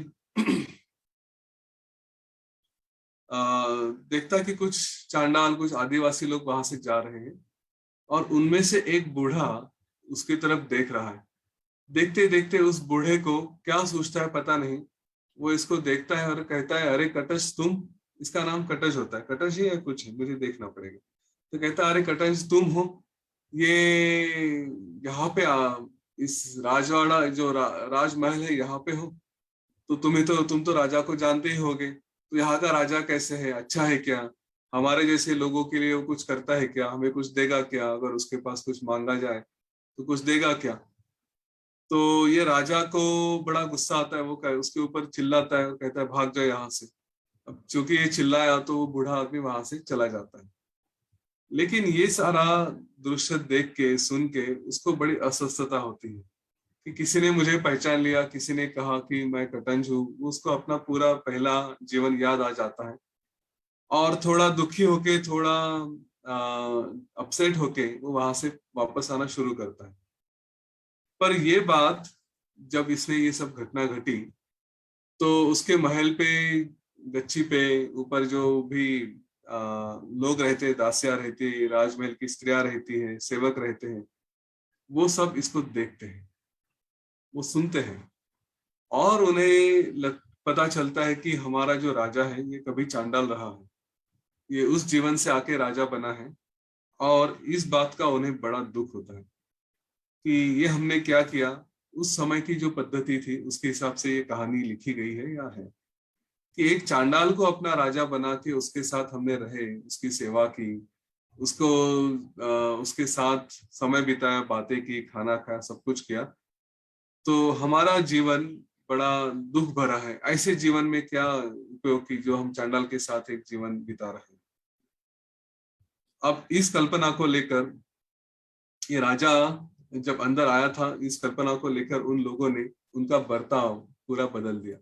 देखता कि कुछ चांडाल, कुछ आदिवासी लोग वहां से जा रहे हैं, और उनमें से एक बूढ़ा उसकी तरफ देख रहा है। देखते देखते उस बूढ़े को क्या सोचता है पता नहीं, वो इसको देखता है और कहता है, अरे कटज तुम। इसका नाम कटज होता है, कटज ही है कुछ है, मुझे देखना पड़ेगा। तो कहता है, अरे कटज तुम हो, ये यहाँ पे इस राजवाड़ा जो राजमहल है यहाँ पे हो। तो तुम तो राजा को जानते ही होगे। तो यहाँ का राजा कैसे है, अच्छा है क्या? हमारे जैसे लोगों के लिए वो कुछ करता है क्या? हमें कुछ देगा क्या? अगर उसके पास कुछ मांगा जाए तो कुछ देगा क्या? तो ये राजा को बड़ा गुस्सा आता है, वो उसके ऊपर चिल्लाता है और कहता है, भाग जाओ यहाँ से। अब चूंकि ये चिल्लाया तो वो बूढ़ा आदमी वहां से चला जाता है। लेकिन ये सारा दृश्य देख के, सुन के उसको बड़ी अस्वस्थता होती है कि किसी ने मुझे पहचान लिया, किसी ने कहा कि मैं कटंज हूँ। उसको अपना पूरा पहला जीवन याद आ जाता है, और थोड़ा दुखी होके, थोड़ा अपसेट होके वो वहां से वापस आना शुरू करता है। पर ये बात जब इसने ये सब घटना घटी, तो उसके महल पे, गच्ची पे ऊपर जो भी लोग रहते, दासियां रहती, राजमहल की स्त्रियां रहती हैं, सेवक रहते हैं, वो सब इसको देखते हैं, वो सुनते हैं, और उन्हें पता चलता है कि हमारा जो राजा है ये कभी चांडाल रहा है, ये उस जीवन से आके राजा बना है। और इस बात का उन्हें बड़ा दुख होता है कि ये हमने क्या किया। उस समय की जो पद्धति थी उसके हिसाब से ये कहानी लिखी गई है, या है कि एक चांडाल को अपना राजा बना के उसके साथ हमने रहे, उसकी सेवा की, उसको उसके साथ समय बिताया, बातें की, खाना खाया, सब कुछ किया। तो हमारा जीवन बड़ा दुख भरा है। ऐसे जीवन में क्या उपयोग की जो हम चांडाल के साथ एक जीवन बिता रहे हैं। अब इस कल्पना को लेकर ये राजा जब अंदर आया था, इस कल्पना को लेकर उन लोगों ने उनका बर्ताव पूरा बदल दिया।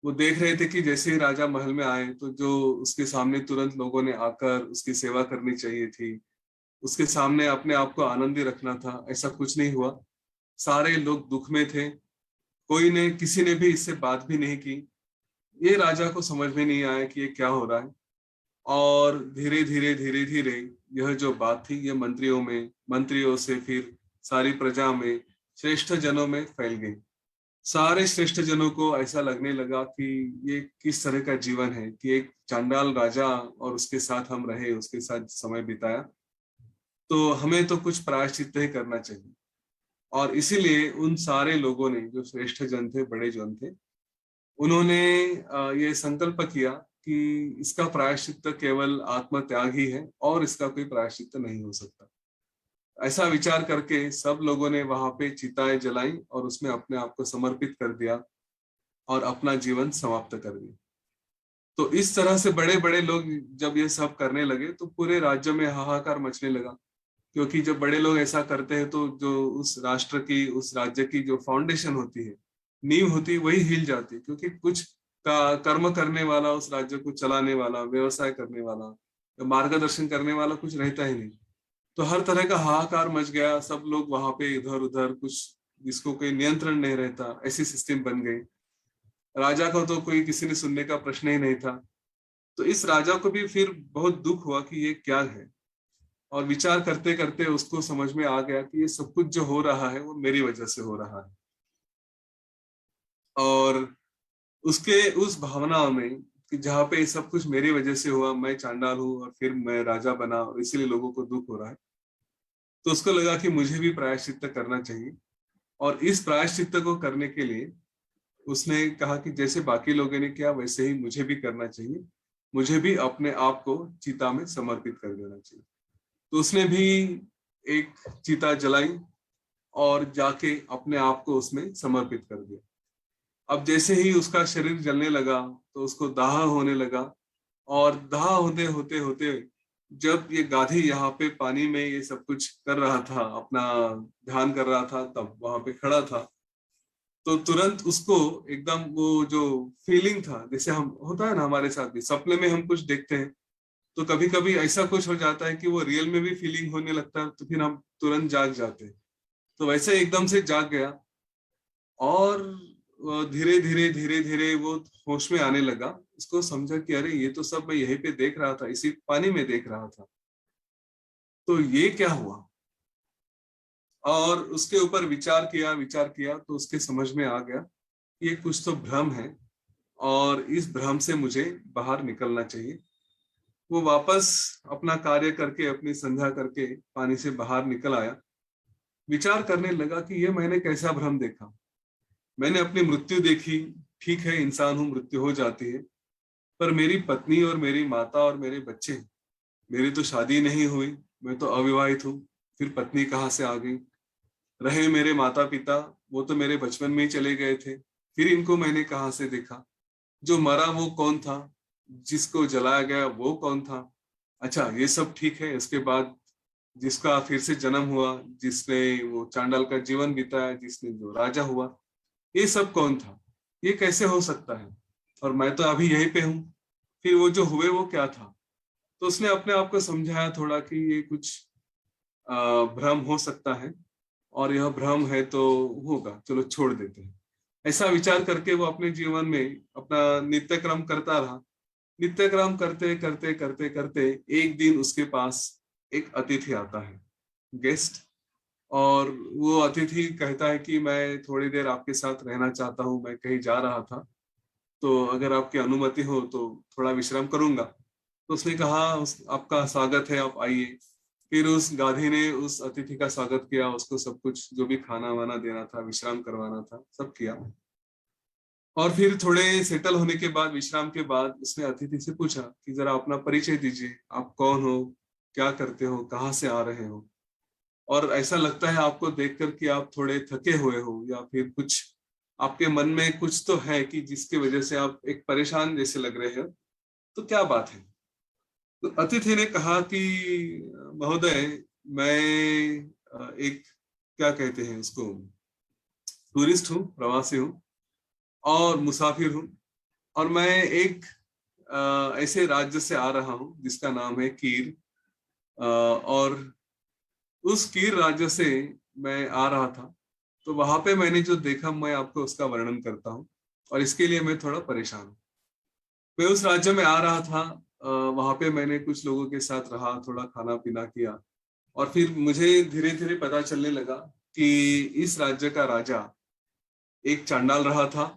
वो देख रहे थे कि जैसे ही राजा महल में आए तो जो उसके सामने तुरंत लोगों ने आकर उसकी सेवा करनी चाहिए थी, उसके सामने अपने आप को आनंदी रखना था, ऐसा कुछ नहीं हुआ। सारे लोग दुख में थे, कोई ने किसी ने भी इससे बात भी नहीं की। ये राजा को समझ में नहीं आया कि ये क्या हो रहा है। और धीरे धीरे यह जो बात थी ये मंत्रियों से फिर सारी प्रजा में, श्रेष्ठ जनों में फैल गई। सारे श्रेष्ठ जनों को ऐसा लगने लगा कि ये किस तरह का जीवन है कि एक चांडाल राजा और उसके साथ हम रहे, उसके साथ समय बिताया, तो हमें तो कुछ प्रायश्चित ही करना चाहिए। और इसीलिए उन सारे लोगों ने, जो श्रेष्ठ जन थे, बड़े जन थे, उन्होंने ये संकल्प किया कि इसका प्रायश्चित केवल आत्म त्याग ही है और इसका कोई प्रायश्चित नहीं हो सकता। ऐसा विचार करके सब लोगों ने वहां पे चिताएं जलाई और उसमें अपने आप को समर्पित कर दिया और अपना जीवन समाप्त कर दिया। तो इस तरह से बड़े बड़े लोग जब ये सब करने लगे तो पूरे राज्य में हाहाकार मचने लगा, क्योंकि जब बड़े लोग ऐसा करते हैं तो जो उस राष्ट्र की, उस राज्य की जो फाउंडेशन होती है, नींव होती है, वही हिल जाती है। क्योंकि कुछ का कर्म करने वाला, उस राज्य को चलाने वाला, व्यवसाय करने वाला, मार्गदर्शन करने वाला कुछ रहता ही नहीं। तो हर तरह का हाहाकार मच गया, सब लोग वहां पे इधर उधर, कुछ जिसको कोई नियंत्रण नहीं रहता, ऐसी सिस्टम बन गई। राजा को तो कोई किसी ने सुनने का प्रश्न ही नहीं था। तो इस राजा को भी फिर बहुत दुख हुआ कि ये क्या है, और विचार करते करते उसको समझ में आ गया कि ये सब कुछ जो हो रहा है वो मेरी वजह से हो रहा है। और उसके उस भावना में कि जहाँ पे ये सब कुछ मेरी वजह से हुआ, मैं चांडाल हूँ और फिर मैं राजा बना और इसीलिए लोगों को दुख हो रहा है, तो उसको लगा कि मुझे भी प्रायश्चित्त करना चाहिए। और इस प्रायश्चित्त को करने के लिए उसने कहा कि जैसे बाकी लोगों ने किया वैसे ही मुझे भी करना चाहिए, मुझे भी अपने आप को चिता में समर्पित कर देना चाहिए। तो उसने भी एक चिता जलाई और जाके अपने आप को उसमें समर्पित कर दिया। अब जैसे ही उसका शरीर जलने लगा तो उसको दाह होने लगा, और दाह होते होते होते जब ये गाधी यहाँ पे पानी में ये सब कुछ कर रहा था, अपना ध्यान कर रहा था, तब वहां पे खड़ा था, तो तुरंत उसको एकदम वो जो फीलिंग था, जैसे हम होता है ना हमारे साथ भी, सपने में हम कुछ देखते हैं तो कभी कभी ऐसा कुछ हो जाता है कि वो रियल में भी फीलिंग होने लगता है, तो फिर हम तुरंत जाग जाते हैं। तो वैसे एकदम से जाग गया, और धीरे धीरे वो होश में आने लगा। उसको समझा कि अरे ये तो सब मैं यहीं पे देख रहा था, इसी पानी में देख रहा था, तो ये क्या हुआ। और उसके ऊपर विचार किया तो उसके समझ में आ गया कि ये कुछ तो भ्रम है और इस भ्रम से मुझे बाहर निकलना चाहिए। वो वापस अपना कार्य करके, अपनी संध्या करके पानी से बाहर निकल आया। विचार करने लगा कि ये मैंने कैसा भ्रम देखा। मैंने अपनी मृत्यु देखी, ठीक है इंसान हूं, मृत्यु हो जाती है, पर मेरी पत्नी और मेरी माता और मेरे बच्चे, मेरी तो शादी नहीं हुई, मैं तो अविवाहित हूँ, फिर पत्नी कहाँ से आ गई। रहे मेरे माता पिता, वो तो मेरे बचपन में ही चले गए थे, फिर इनको मैंने कहाँ से देखा। जो मरा वो कौन था, जिसको जलाया गया वो कौन था। अच्छा ये सब ठीक है, इसके बाद जिसका फिर से जन्म हुआ, जिसने वो चांडाल का जीवन बिताया, जिसने जो राजा हुआ, ये सब कौन था, ये कैसे हो सकता है, और मैं तो अभी यहीं पे हूँ। फिर वो जो हुए वो क्या था। तो उसने अपने आप को समझाया थोड़ा कि ये कुछ भ्रम हो सकता है, और यह भ्रम है तो होगा, चलो छोड़ देते हैं। ऐसा विचार करके वो अपने जीवन में अपना नित्य क्रम करता रहा। नित्य क्रम करते करते करते करते एक दिन उसके पास एक अतिथि आता है, गेस्ट। और वो अतिथि कहता है कि मैं थोड़ी देर आपके साथ रहना चाहता हूँ, मैं कहीं जा रहा था, तो अगर आपकी अनुमति हो तो थोड़ा विश्राम करूंगा। तो उसने कहा आपका स्वागत है, आप आइए। फिर उस गाधी ने उस अतिथि का स्वागत किया, उसको सब कुछ जो भी खाना वाना देना था, विश्राम करवाना था, सब किया। और फिर थोड़े सेटल होने के बाद, विश्राम के बाद, उसने अतिथि से पूछा कि जरा अपना परिचय दीजिए, आप कौन हो, क्या करते हो, कहाँ से आ रहे हो। और ऐसा लगता है आपको देखकर कि आप थोड़े थके हुए हो, या फिर कुछ आपके मन में कुछ तो है कि जिसकी वजह से आप एक परेशान जैसे लग रहे हो। तो क्या बात है। तो अतिथि ने कहा कि महोदय, मैं एक, क्या कहते हैं उसको, टूरिस्ट हूँ, प्रवासी हूँ और मुसाफिर हूँ। और मैं एक ऐसे राज्य से आ रहा हूँ जिसका नाम है कीर। और उस कीर राज्य से मैं आ रहा था, तो वहां पे मैंने जो देखा मैं आपको उसका वर्णन करता हूँ, और इसके लिए मैं थोड़ा परेशान हूँ। मैं उस राज्य में आ रहा था, वहां पे मैंने कुछ लोगों के साथ रहा, थोड़ा खाना पीना किया, और फिर मुझे धीरे धीरे पता चलने लगा कि इस राज्य का राजा एक चांडाल रहा था।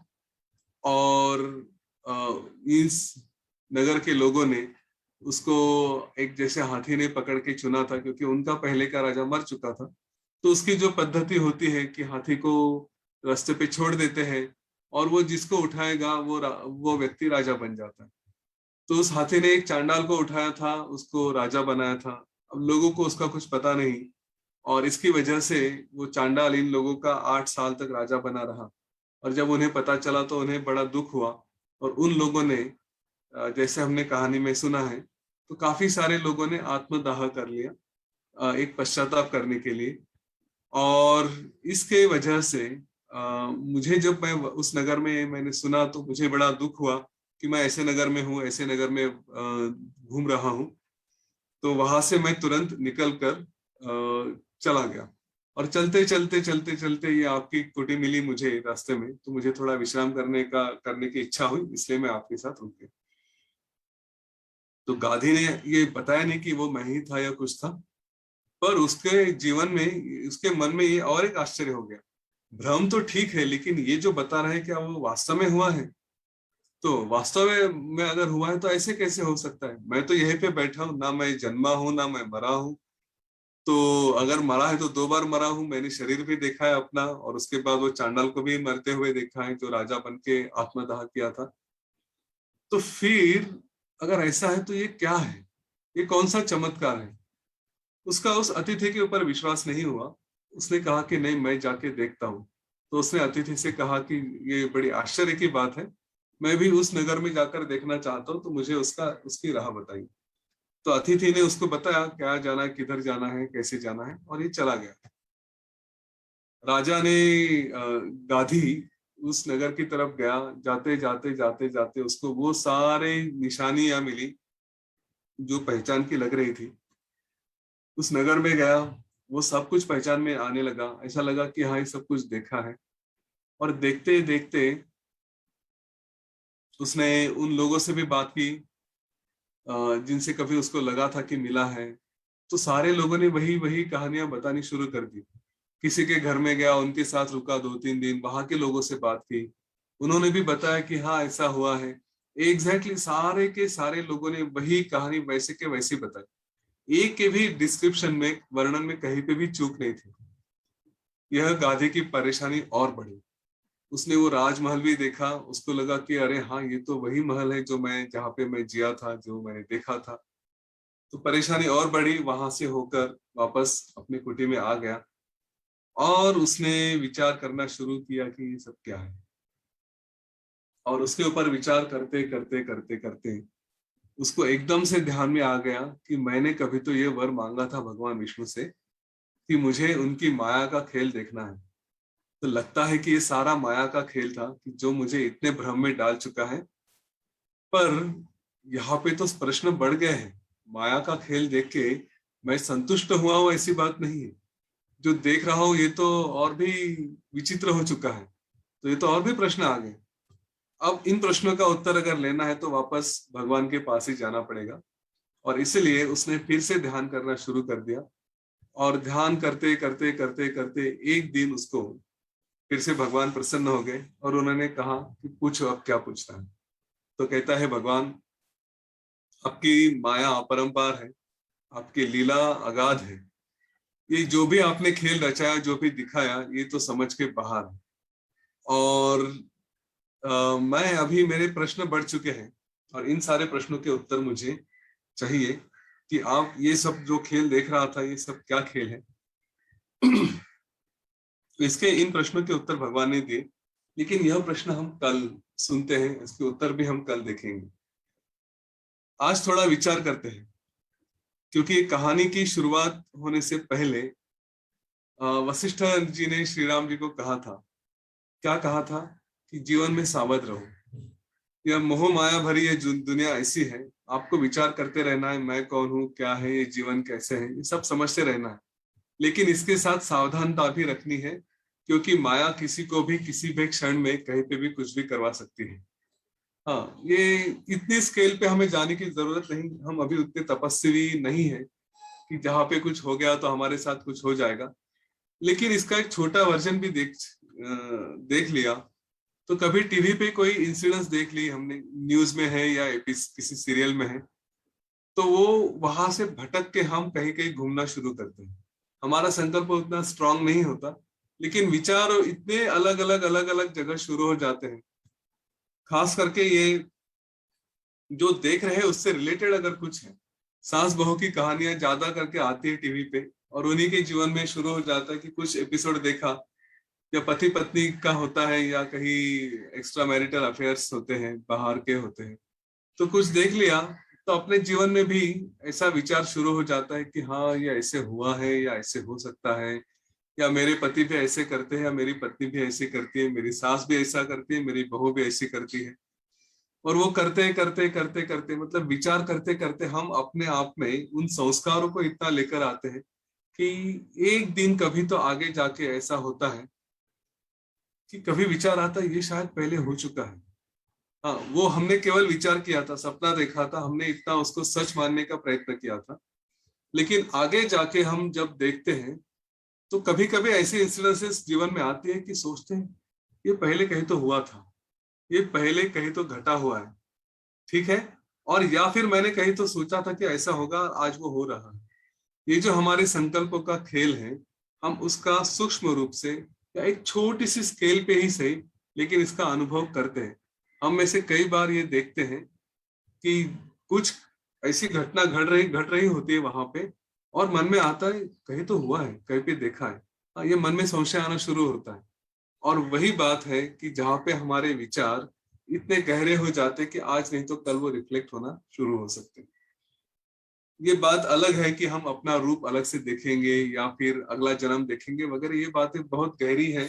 और इस नगर के लोगों ने उसको एक जैसे हाथी ने पकड़ के चुना था, क्योंकि उनका पहले का राजा मर चुका था। तो उसकी जो पद्धति होती है कि हाथी को रास्ते पे छोड़ देते हैं, और वो जिसको उठाएगा वो व्यक्ति राजा बन जाता है। तो उस हाथी ने एक चांडाल को उठाया था, उसको राजा बनाया था। अब लोगों को उसका कुछ पता नहीं, और इसकी वजह से वो चांडाल इन लोगों का 8 साल तक राजा बना रहा। और जब उन्हें पता चला तो उन्हें बड़ा दुख हुआ, और उन लोगों ने जैसे हमने कहानी में सुना है, तो काफी सारे लोगों ने आत्मदाह कर लिया, एक पश्चाताप करने के लिए। और इसके वजह से मुझे, जब मैं उस नगर में मैंने सुना, तो मुझे बड़ा दुख हुआ कि मैं ऐसे नगर में हूँ, ऐसे नगर में घूम रहा हूँ। तो वहां से मैं तुरंत निकल कर चला गया। और चलते चलते चलते चलते ये आपकी कुटी मिली मुझे रास्ते में, तो मुझे थोड़ा विश्राम करने की इच्छा हुई, इसलिए मैं आपके साथ रुक गया। तो गाधी ने ये बताया नहीं कि वो मैं ही था या कुछ था, पर उसके जीवन में, उसके मन में ये और एक आश्चर्य हो गया। भ्रम तो ठीक है, लेकिन ये जो बता रहे हैं क्या वो वास्तव में हुआ है? तो वास्तव में अगर हुआ है तो ऐसे कैसे हो सकता है? मैं तो यहीं पे बैठा हूँ, ना मैं जन्मा हूं ना मैं मरा हूँ। तो अगर मरा है तो 2 बार मरा हूं, मैंने शरीर भी देखा है अपना, और उसके बाद वो चांडाल को भी मरते हुए देखा है जो राजा बन के आत्मदाह किया था। तो फिर अगर ऐसा है तो ये क्या है? ये कौन सा चमत्कार है? उसका उस अतिथि के ऊपर विश्वास नहीं हुआ। उसने कहा कि नहीं, मैं जाके देखता हूँ। तो उसने अतिथि से कहा कि ये बड़ी आश्चर्य की बात है, मैं भी उस नगर में जाकर देखना चाहता हूँ, तो मुझे उसकी राह बताइए। तो अतिथि ने उसको बताया क्या जाना है, किधर जाना है, कैसे जाना है, और ये चला गया। राजा ने गाधी उस नगर की तरफ गया। जाते जाते जाते जाते उसको वो सारे निशानियां मिली जो पहचान की लग रही थी। उस नगर में गया, वो सब कुछ पहचान में आने लगा, ऐसा लगा कि हाँ ये सब कुछ देखा है। और देखते देखते उसने उन लोगों से भी बात की जिनसे कभी उसको लगा था कि मिला है। तो सारे लोगों ने वही वही कहानियां बतानी शुरू कर दी। किसी के घर में गया, उनके साथ रुका 2-3 दिन, वहां के लोगों से बात की। उन्होंने भी बताया कि हाँ ऐसा हुआ है। एग्जैक्टली सारे के सारे लोगों ने वही कहानी वैसे के वैसे बताई। एक के भी डिस्क्रिप्शन में, वर्णन में कहीं पे भी चूक नहीं थी। यह गाधी की परेशानी और बढ़ी। उसने वो राजमहल भी देखा, उसको लगा कि अरे हाँ ये तो वही महल है जो मैं, जहाँ पे मैं जिया था, जो मैंने देखा था। तो परेशानी और बढ़ी, वहां से होकर वापस अपनी कुटी में आ गया। और उसने विचार करना शुरू किया कि ये सब क्या है। और उसके ऊपर विचार करते करते करते करते उसको एकदम से ध्यान में आ गया कि मैंने कभी तो ये वर मांगा था भगवान विष्णु से कि मुझे उनकी माया का खेल देखना है। तो लगता है कि ये सारा माया का खेल था कि जो मुझे इतने भ्रम में डाल चुका है। पर यहाँ पे तो प्रश्न बढ़ गए हैं। माया का खेल देख के मैं संतुष्ट हुआ हूं ऐसी बात नहीं है। जो देख रहा हूं ये तो और भी विचित्र हो चुका है। तो ये तो और भी प्रश्न आ गए। अब इन प्रश्नों का उत्तर अगर लेना है तो वापस भगवान के पास ही जाना पड़ेगा। और इसलिए उसने फिर से ध्यान करना शुरू कर दिया। और ध्यान करते करते करते करते एक दिन उसको फिर से भगवान प्रसन्न हो गए, और उन्होंने कहा कि पूछो अब क्या पूछना है। तो कहता है भगवान, आपकी माया अपरंपार है, आपकी लीला अगाध है। ये जो भी आपने खेल रचाया, जो भी दिखाया, ये तो समझ के बाहर है। और मैं अभी, मेरे प्रश्न बढ़ चुके हैं, और इन सारे प्रश्नों के उत्तर मुझे चाहिए कि आप ये सब जो खेल देख रहा था ये सब क्या खेल है। तो इसके इन प्रश्नों के उत्तर भगवान ने दिए। लेकिन यह प्रश्न हम कल सुनते हैं, इसके उत्तर भी हम कल देखेंगे। आज थोड़ा विचार करते हैं, क्योंकि कहानी की शुरुआत होने से पहले वशिष्ठ जी ने श्री राम जी को कहा था, क्या कहा था? कि जीवन में सावध रहो। यह मोह माया भरी ये दुनिया ऐसी है, आपको विचार करते रहना है, मैं कौन हूँ, क्या है ये जीवन, कैसे है, ये सब समझते रहना है। लेकिन इसके साथ सावधानता भी रखनी है, क्योंकि माया किसी को भी किसी भी क्षण में कहीं पे भी कुछ भी करवा सकती है। हाँ, ये इतनी स्केल पे हमें जाने की जरूरत नहीं, हम अभी उतने तपस्वी नहीं है कि जहाँ पे कुछ हो गया तो हमारे साथ कुछ हो जाएगा। लेकिन इसका एक छोटा वर्जन भी देख लिया, तो कभी टीवी पे कोई इंसिडेंस देख ली हमने, न्यूज में है या किसी सीरियल में है, तो वो वहां से भटक के हम कहीं कहीं घूमना शुरू करते हैं। हमारा संकल्प उतना स्ट्रांग नहीं होता, लेकिन विचार इतने अलग अलग जगह शुरू हो जाते हैं। खास करके ये जो देख रहे हैं उससे रिलेटेड अगर कुछ है, सास बहू की कहानियां ज्यादा करके आती है टीवी पे, और उन्हीं के जीवन में शुरू हो जाता है कि कुछ एपिसोड देखा, या पति पत्नी का होता है, या कहीं एक्स्ट्रा मैरिटल अफेयर्स होते हैं, बाहर के होते हैं, तो कुछ देख लिया, तो अपने जीवन में भी ऐसा विचार शुरू हो जाता है कि हाँ ये ऐसे हुआ है या ऐसे हो सकता है, या मेरे पति भी ऐसे करते हैं, या मेरी पत्नी भी ऐसे करती है, मेरी सास भी ऐसा करती है, मेरी बहू भी ऐसी करती है। और वो करते करते करते करते मतलब विचार करते करते हम अपने आप में उन संस्कारों को इतना लेकर आते हैं कि एक दिन कभी तो आगे जाके ऐसा होता है कि कभी विचार आता है ये शायद पहले हो चुका है। हाँ, वो हमने केवल विचार किया था, सपना देखा था, हमने इतना उसको सच मानने का प्रयत्न किया था, लेकिन आगे जाके हम जब देखते हैं तो कभी कभी ऐसे इंसिडेंसेस जीवन में आते हैं कि सोचते हैं ये पहले कहीं तो हुआ था, ये पहले कहीं तो घटा हुआ है, ठीक है, और या फिर मैंने कहीं तो सोचा था कि ऐसा होगा, आज वो हो रहा है। ये जो हमारे संकल्पों का खेल है, हम उसका सूक्ष्म रूप से या एक छोटी सी स्केल पे ही सही, लेकिन इसका अनुभव करते हैं। हम में से कई बार ये देखते हैं कि कुछ ऐसी घटना घट रही होती है वहां पे, और मन में आता है कहीं तो हुआ है, कहीं पे देखा है। ये मन में संशय आना शुरू होता है, और वही बात है कि जहाँ पे हमारे विचार इतने गहरे हो जाते हैं कि आज नहीं तो कल वो रिफ्लेक्ट होना शुरू हो सकते हैं। ये बात अलग है कि हम अपना रूप अलग से देखेंगे या फिर अगला जन्म देखेंगे वगैरह, ये बातें बहुत गहरी है,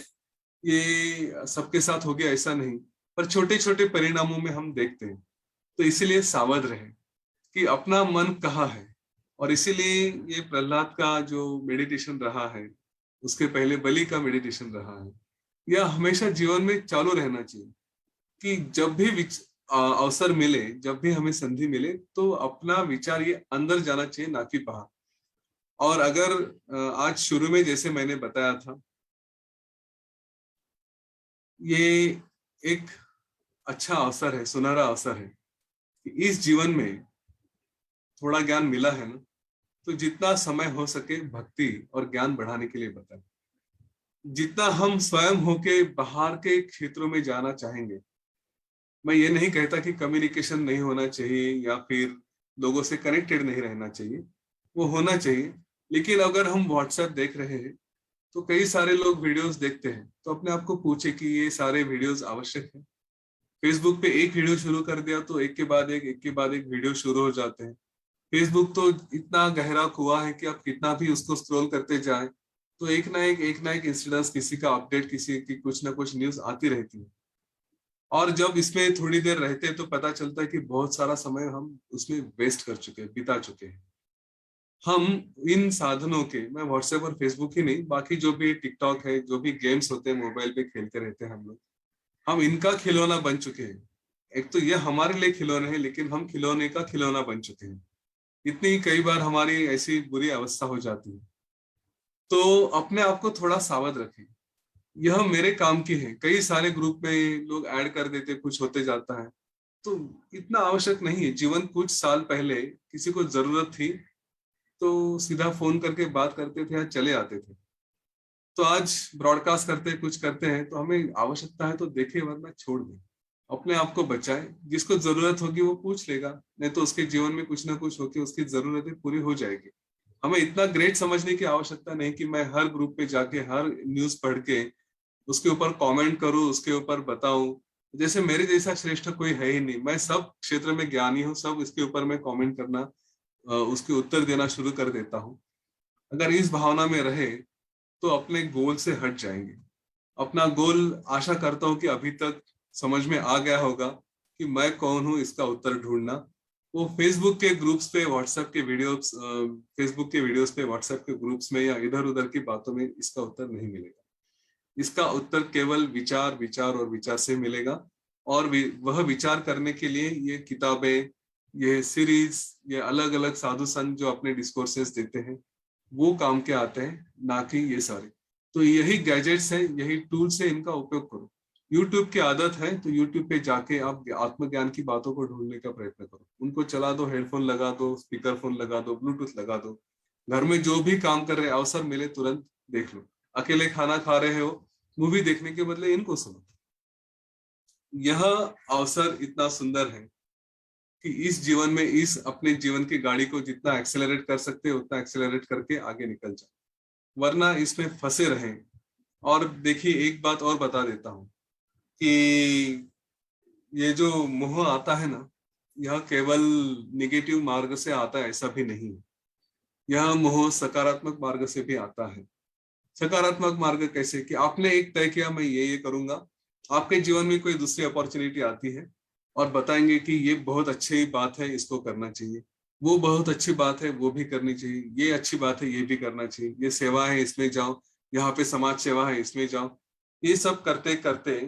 ये सबके साथ हो गया ऐसा नहीं, पर छोटे छोटे परिणामों में हम देखते हैं। तो इसीलिए सावध रहे कि अपना मन कहाँ है। और इसीलिए ये प्रहलाद का जो मेडिटेशन रहा है, उसके पहले बलि का मेडिटेशन रहा है, यह हमेशा जीवन में चालू रहना चाहिए कि जब भी अवसर मिले, जब भी हमें संधि मिले, तो अपना विचार ये अंदर जाना चाहिए, ना कि बाहर। और अगर आज शुरू में जैसे मैंने बताया था, ये एक अच्छा अवसर है, सुनहरा अवसर है कि इस जीवन में थोड़ा ज्ञान मिला है ना, तो जितना समय हो सके भक्ति और ज्ञान बढ़ाने के लिए बताएं। जितना हम स्वयं होके बाहर के क्षेत्रों में जाना चाहेंगे, मैं ये नहीं कहता कि कम्युनिकेशन नहीं होना चाहिए या फिर लोगों से कनेक्टेड नहीं रहना चाहिए, वो होना चाहिए। लेकिन अगर हम व्हाट्सएप देख रहे हैं तो कई सारे लोग वीडियोस देखते हैं, तो अपने आप को पूछे कि ये सारे वीडियोस आवश्यक है। फेसबुक पे एक वीडियो शुरू कर दिया तो एक के बाद एक वीडियो शुरू हो जाते हैं। फेसबुक तो इतना गहरा कुआं है कि आप कितना भी उसको स्क्रॉल करते जाएं तो एक ना एक इंसिडेंस, किसी का अपडेट, किसी की कुछ ना कुछ न्यूज आती रहती है। और जब इसमें थोड़ी देर रहते हैं तो पता चलता है कि बहुत सारा समय हम उसमें वेस्ट कर चुके हैं, बिता चुके हैं। हम इन साधनों के, मैं व्हाट्सएप और फेसबुक ही नहीं, बाकी जो भी टिकटॉक है, जो भी गेम्स होते हैं मोबाइल पे खेलते रहते हैं हम लोग, हम इनका खिलौना बन चुके हैं। एक तो ये हमारे लिए खिलौने हैं, लेकिन हम खिलौने का खिलौना बन चुके हैं। इतनी कई बार हमारी ऐसी बुरी अवस्था हो जाती है। तो अपने आप को थोड़ा सावध रखें। यह मेरे काम की है, कई सारे ग्रुप में लोग ऐड कर देते, कुछ होते जाता है, तो इतना आवश्यक नहीं है। जीवन कुछ साल पहले किसी को जरूरत थी तो सीधा फोन करके बात करते थे या चले आते थे, तो आज ब्रॉडकास्ट करते कुछ करते हैं, तो हमें आवश्यकता है तो देखे, वरना छोड़ दें। अपने आप को बचाए, जिसको जरूरत होगी वो पूछ लेगा, नहीं तो उसके जीवन में कुछ ना कुछ होके उसकी जरूरतें पूरी हो जाएगी। हमें इतना ग्रेट समझने की आवश्यकता नहीं कि मैं हर ग्रुप पे जाके हर न्यूज पढ़ के उसके ऊपर कमेंट करूं, उसके ऊपर बताऊं। जैसे मेरे जैसा श्रेष्ठ कोई है ही नहीं, मैं सब क्षेत्र में ज्ञानी हूँ, सब इसके ऊपर मैं कमेंट करना, उसके उत्तर देना शुरू कर देता हूँ। अगर इस भावना में रहे तो अपने गोल से हट जाएंगे। अपना गोल आशा करता हूँ कि अभी तक समझ में आ गया होगा। कि मैं कौन हूँ इसका उत्तर ढूंढना, वो फेसबुक के ग्रुप्स पे, व्हाट्सएप के वीडियोस, फेसबुक के वीडियोस पे, व्हाट्सएप के ग्रुप्स में या इधर उधर की बातों में इसका उत्तर नहीं मिलेगा। इसका उत्तर केवल विचार, विचार और विचार से मिलेगा। और वह विचार करने के लिए ये किताबें, ये सीरीज, ये अलग अलग साधु संत जो अपने डिस्कोर्सेस देते हैं वो काम के आते हैं, ना कि ये सारे। तो यही गैजेट्स हैं, यही टूल्स हैं, इनका उपयोग करो। यूट्यूब की आदत है तो यूट्यूब पे जाके आप आत्मज्ञान की बातों को ढूंढने का प्रयत्न करो। उनको चला दो, हेडफोन लगा दो, स्पीकर फोन लगा दो, ब्लूटूथ लगा दो। घर में जो भी काम कर रहे, अवसर मिले तुरंत देख लो। अकेले खाना खा रहे हो, मूवी देखने के बदले इनको सुनो। यह अवसर इतना सुंदर है कि इस जीवन में, इस अपने जीवन की गाड़ी को जितना एक्सेलरेट कर सकते हो उतना एक्सेलरेट करके आगे निकल जाओ, वरना इसमें फंसे रहें। और देखिए, एक बात और बता देता हूं कि ये जो मोह आता है ना, यह केवल निगेटिव मार्ग से आता है ऐसा भी नहीं है। यह मोह सकारात्मक मार्ग से भी आता है। सकारात्मक मार्ग कैसे? कि आपने एक तय किया, मैं ये करूंगा। आपके जीवन में कोई दूसरी अपॉर्चुनिटी आती है और बताएंगे कि ये बहुत अच्छी बात है, इसको करना चाहिए। वो बहुत अच्छी बात है, वो भी करनी चाहिए। ये अच्छी बात है, ये भी करना चाहिए। ये सेवा है, इसमें जाओ। यहाँ पे समाज सेवा है, इसमें जाओ। ये सब करते करते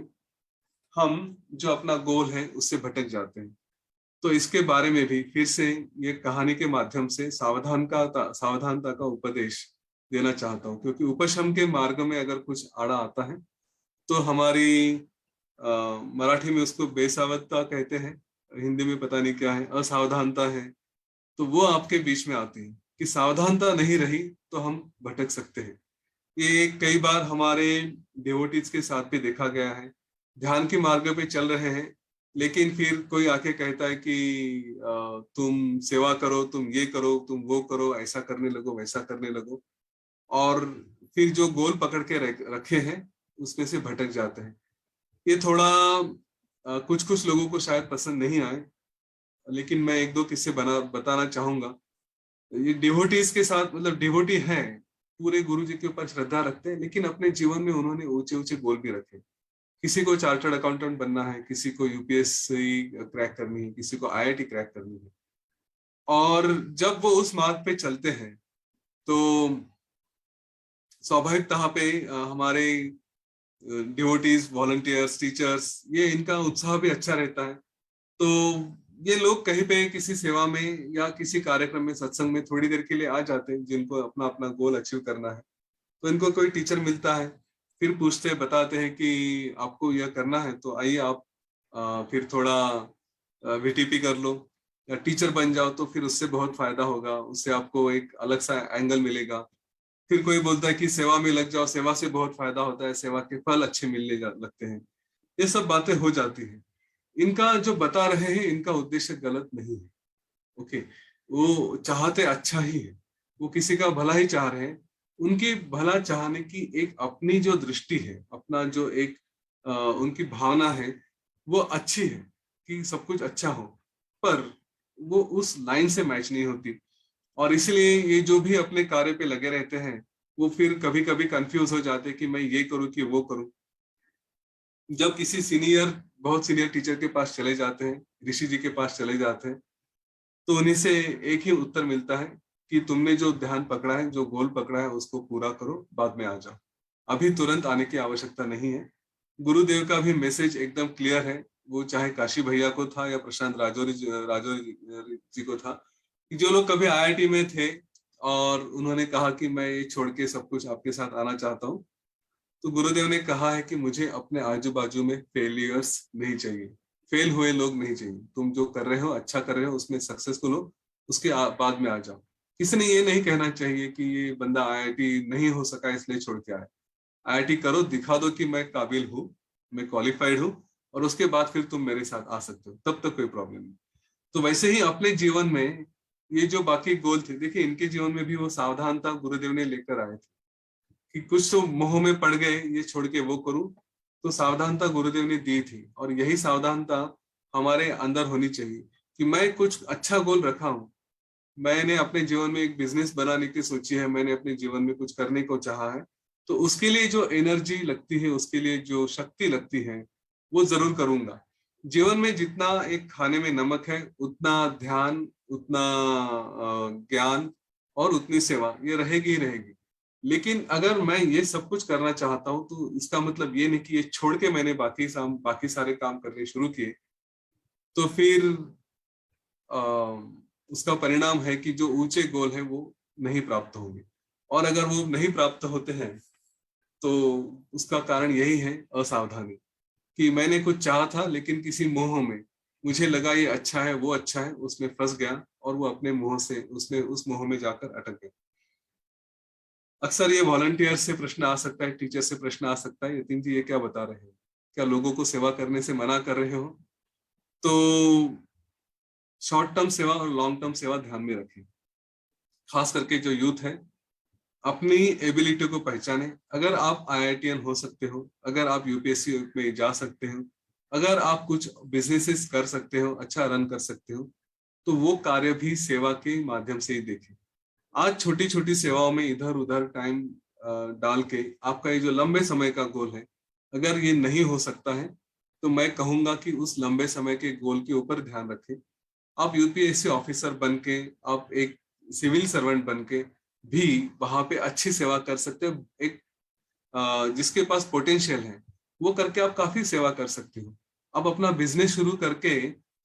हम जो अपना गोल है उससे भटक जाते हैं। तो इसके बारे में भी फिर से ये कहानी के माध्यम से सावधानता का उपदेश देना चाहता हूँ। क्योंकि उपशम के मार्ग में अगर कुछ आड़ा आता है तो हमारी मराठी में उसको बेसावधता कहते हैं, हिंदी में पता नहीं क्या है, असावधानता है। तो वो आपके बीच में आती है कि सावधानता नहीं रही तो हम भटक सकते हैं। ये कई बार हमारे डिवोटीज के साथ भी देखा गया है। ध्यान के मार्ग पे चल रहे हैं, लेकिन फिर कोई आके कहता है कि तुम सेवा करो, तुम ये करो, तुम वो करो, ऐसा करने लगो, वैसा करने लगो। और फिर जो गोल पकड़ के रखे हैं उसमें से भटक जाते हैं। ये थोड़ा कुछ कुछ लोगों को शायद पसंद नहीं आए, लेकिन मैं एक दो किस्से बताना चाहूंगा। ये डिवोटीज के साथ, मतलब डिवोटी हैं, पूरे गुरु जी के ऊपर श्रद्धा रखते हैं, लेकिन अपने जीवन में उन्होंने ऊंचे ऊंचे गोल भी रखे। किसी को चार्टर्ड अकाउंटेंट बनना है, किसी को यूपीएससी क्रैक करनी है, किसी को आईआईटी क्रैक करनी है। और जब वो उस मार्ग पे चलते हैं तो स्वाभाविकतः पे हमारे डिवोटीज, वॉलंटियर्स, टीचर्स, ये इनका उत्साह भी अच्छा रहता है। तो ये लोग कहीं पे किसी सेवा में या किसी कार्यक्रम में, सत्संग में थोड़ी देर के लिए आ जाते हैं, जिनको अपना अपना गोल अचीव करना है। तो इनको कोई टीचर मिलता है, फिर पूछते हैं, बताते हैं कि आपको यह करना है तो आइए आप फिर थोड़ा वीटीपी कर लो या टीचर बन जाओ, तो फिर उससे बहुत फायदा होगा, उससे आपको एक अलग सा एंगल मिलेगा। फिर कोई बोलता है कि सेवा में लग जाओ, सेवा से बहुत फायदा होता है, सेवा के फल अच्छे मिलने लगते हैं। ये सब बातें हो जाती हैं। इनका जो बता रहे हैं, इनका उद्देश्य गलत नहीं है। ओके, वो चाहते अच्छा ही है, वो किसी का भला ही चाह रहे हैं। उनकी भला चाहने की एक अपनी जो दृष्टि है, अपना जो एक उनकी भावना है, वो अच्छी है कि सब कुछ अच्छा हो, पर वो उस लाइन से मैच नहीं होती। और इसलिए ये जो भी अपने कार्य पे लगे रहते हैं, वो फिर कभी कभी कंफ्यूज हो जाते हैं कि मैं ये करूं कि वो करूं। जब किसी बहुत सीनियर टीचर के पास चले जाते हैं, ऋषि जी के पास चले जाते हैं, तो उन्हीं से एक ही उत्तर मिलता है कि तुमने जो ध्यान पकड़ा है, जो गोल पकड़ा है, उसको पूरा करो, बाद में आ जाओ। अभी तुरंत आने की आवश्यकता नहीं है। गुरुदेव का भी मैसेज एकदम क्लियर है। वो चाहे काशी भैया को था या प्रशांत राजौरी जी को था, कि जो लोग कभी आईआईटी में थे और उन्होंने कहा कि मैं ये छोड़ के सब कुछ आपके साथ आना चाहता हूँ, तो गुरुदेव ने कहा है कि मुझे अपने आजू बाजू में फेलियर्स नहीं चाहिए, फेल हुए लोग नहीं चाहिए। तुम जो कर रहे हो, अच्छा कर रहे हो, उसमें सक्सेसफुल हो, उसके बाद में आ जाओ। किसी ने ये नहीं कहना चाहिए कि ये बंदा आईआईटी नहीं हो सका इसलिए छोड़ के आए। आईआईटी करो, दिखा दो कि मैं काबिल हूँ, मैं क्वालिफाइड हूँ, और उसके बाद फिर तुम मेरे साथ आ सकते हो, तब तक कोई प्रॉब्लम नहीं। तो वैसे ही अपने जीवन में ये जो बाकी गोल थे, देखिए इनके जीवन में भी वो सावधानता गुरुदेव ने लेकर आए थे कि कुछ तो मोह में पड़ गए, ये छोड़ के वो करूं। तो सावधानता गुरुदेव ने दी थी, और यही सावधानता हमारे अंदर होनी चाहिए कि मैं कुछ अच्छा गोल रखा हूं, मैंने अपने जीवन में एक बिजनेस बनाने की सोची है, मैंने अपने जीवन में कुछ करने को चाहा है, तो उसके लिए जो एनर्जी लगती है, उसके लिए जो शक्ति लगती है, वो जरूर करूंगा। जीवन में जितना एक खाने में नमक है, उतना ध्यान, उतना ज्ञान और उतनी सेवा ये रहेगी ही रहेगी। लेकिन अगर मैं ये सब कुछ करना चाहता हूँ तो इसका मतलब ये नहीं कि ये छोड़ के मैंने बाकी सारे काम करने शुरू किए, तो फिर अ, उसका परिणाम है कि जो ऊंचे गोल है वो नहीं प्राप्त होंगे। और अगर वो नहीं प्राप्त होते हैं तो उसका कारण यही है असावधानी, कि मैंने कुछ चाहा था लेकिन किसी मोह में, मुझे लगा ये अच्छा है, वो अच्छा है, उसमें फंस गया और वो अपने मोह से उसमें उस मोह में जाकर अटक गया। अक्सर ये वॉलंटियर से प्रश्न आ सकता है, टीचर से प्रश्न आ सकता है, यतीन जी ये क्या बता रहे हैं, क्या लोगों को सेवा करने से मना कर रहे हो? तो शॉर्ट टर्म सेवा और लॉन्ग टर्म सेवा ध्यान में रखें। खास करके जो यूथ है, अपनी एबिलिटी को पहचाने। अगर आप आईआईटीएन हो सकते हो, अगर आप यूपीएससी में जा सकते हो, अगर आप कुछ बिजनेसेस कर सकते हो, अच्छा रन कर सकते हो, तो वो कार्य भी सेवा के माध्यम से ही देखें। आज छोटी छोटी सेवाओं में इधर उधर टाइम डाल के आपका ये जो लंबे समय का गोल है, अगर ये नहीं हो सकता है, तो मैं कहूंगा कि उस लंबे समय के गोल के ऊपर ध्यान रखें। आप यूपीएससी ऑफिसर बन के, आप एक सिविल सर्वेंट बन के भी वहां पे अच्छी सेवा कर सकते हो। एक जिसके पास पोटेंशियल है वो करके आप काफी सेवा कर सकते हो। आप अपना बिजनेस शुरू करके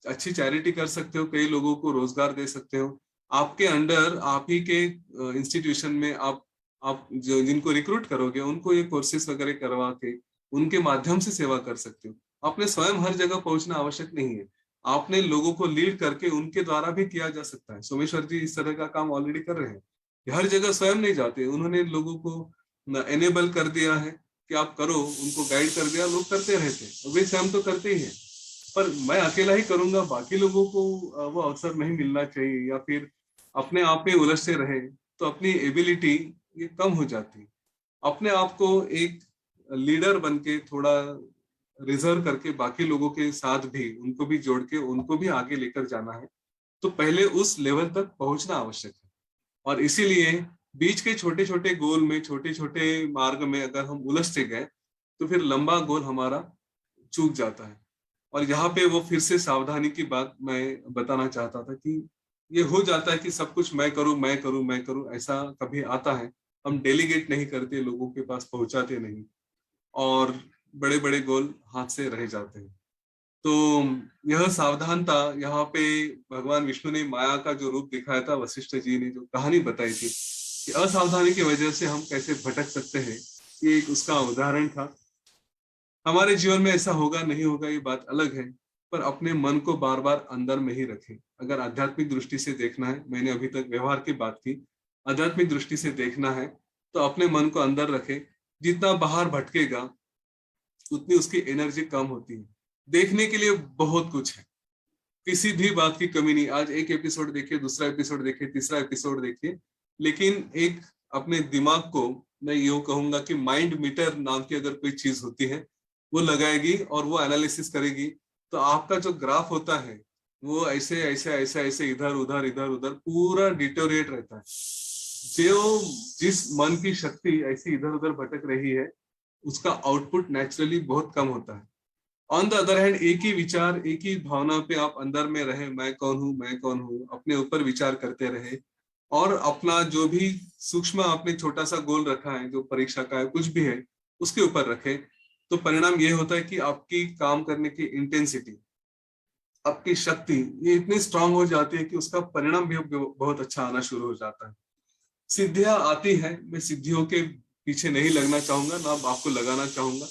अच्छी चैरिटी कर सकते हो, कई लोगों को रोजगार दे सकते हो। आपके अंडर आप ही के इंस्टीट्यूशन में आप जो जिनको रिक्रूट करोगे उनको ये कोर्सेज वगैरह करवा के उनके माध्यम से सेवा कर सकते हो। आपने स्वयं हर जगह पहुंचना आवश्यक नहीं है, आपने लोगों को लीड करके उनके द्वारा भी किया जा सकता है। सोमेश्वर जी इस तरह का काम ऑलरेडी कर रहे हैं, हर जगह स्वयं नहीं जाते, उन्होंने लोगों को एनेबल कर दिया है कि आप करो, उनको गाइड कर दिया, लोग करते रहते हैं। वैसे हम तो करते ही हैं, पर मैं अकेला ही करूंगा, बाकी लोगों को वो अवसर नहीं मिलना चाहिए, या फिर अपने आप में उलझते रहे तो अपनी एबिलिटी ये कम हो जाती है। अपने आप को एक लीडर बन के थोड़ा रिजर्व करके बाकी लोगों के साथ भी उनको भी जोड़ के उनको भी आगे लेकर जाना है, तो पहले उस लेवल तक पहुंचना आवश्यक है। और इसीलिए बीच के छोटे छोटे गोल में, छोटे छोटे मार्ग में अगर हम उलझते गए तो फिर लंबा गोल हमारा चूक जाता है। और यहाँ पे वो फिर से सावधानी की बात मैं बताना चाहता था कि ये हो जाता है कि सब कुछ मैं करूं, मैं करूं, मैं करूं, ऐसा कभी आता है। हम डेलीगेट नहीं करते, लोगों के पास पहुंचाते नहीं, और बड़े बड़े गोल हाथ से रह जाते हैं। तो यह सावधानता यहाँ पे भगवान विष्णु ने माया का जो रूप दिखाया था, वशिष्ठ जी ने जो कहानी बताई थी कि असावधानी की वजह से हम कैसे भटक सकते हैं, ये एक उसका उदाहरण था। हमारे जीवन में ऐसा होगा नहीं होगा ये बात अलग है, पर अपने मन को बार बार अंदर में ही रखें। अगर आध्यात्मिक दृष्टि से देखना है, मैंने अभी तक व्यवहार की बात की, आध्यात्मिक दृष्टि से देखना है तो अपने मन को अंदर रखें। जितना बाहर भटकेगा उतनी उसकी एनर्जी कम होती है। देखने के लिए बहुत कुछ है, किसी भी बात की कमी नहीं। आज एक एपिसोड देखिए, दूसरा एपिसोड देखिए, तीसरा एपिसोड देखिए, लेकिन एक अपने दिमाग को, मैं यूं कहूंगा कि माइंड मीटर नाम की अगर कोई चीज होती है, वो लगाएगी और वो एनालिसिस करेगी, तो आपका जो ग्राफ होता है वो ऐसे ऐसे ऐसे ऐसे इधर उधर इधर उधर पूरा डिटोरेट रहता है। जो जिस मन की शक्ति ऐसी इधर उधर भटक रही है, उसका आउटपुट नेचुरली बहुत कम होता है। ऑन द अदर हैंड, एक ही विचार, एक ही भावना पे आप अंदर में रहे, मैं कौन हूँ, मैं कौन हूँ, अपने ऊपर विचार करते रहे, और अपना जो भी सूक्ष्म आपने छोटा सा गोल रखा है, जो परीक्षा का है, कुछ भी है, उसके ऊपर रखे, तो परिणाम ये होता है कि आपकी काम करने की इंटेंसिटी, आपकी शक्ति ये इतनी स्ट्रांग हो जाती है कि उसका परिणाम भी बहुत अच्छा आना शुरू हो जाता है। सिद्धियां आती है, मैं सिद्धियों के पीछे नहीं लगना चाहूंगा, ना आपको लगाना चाहूंगा,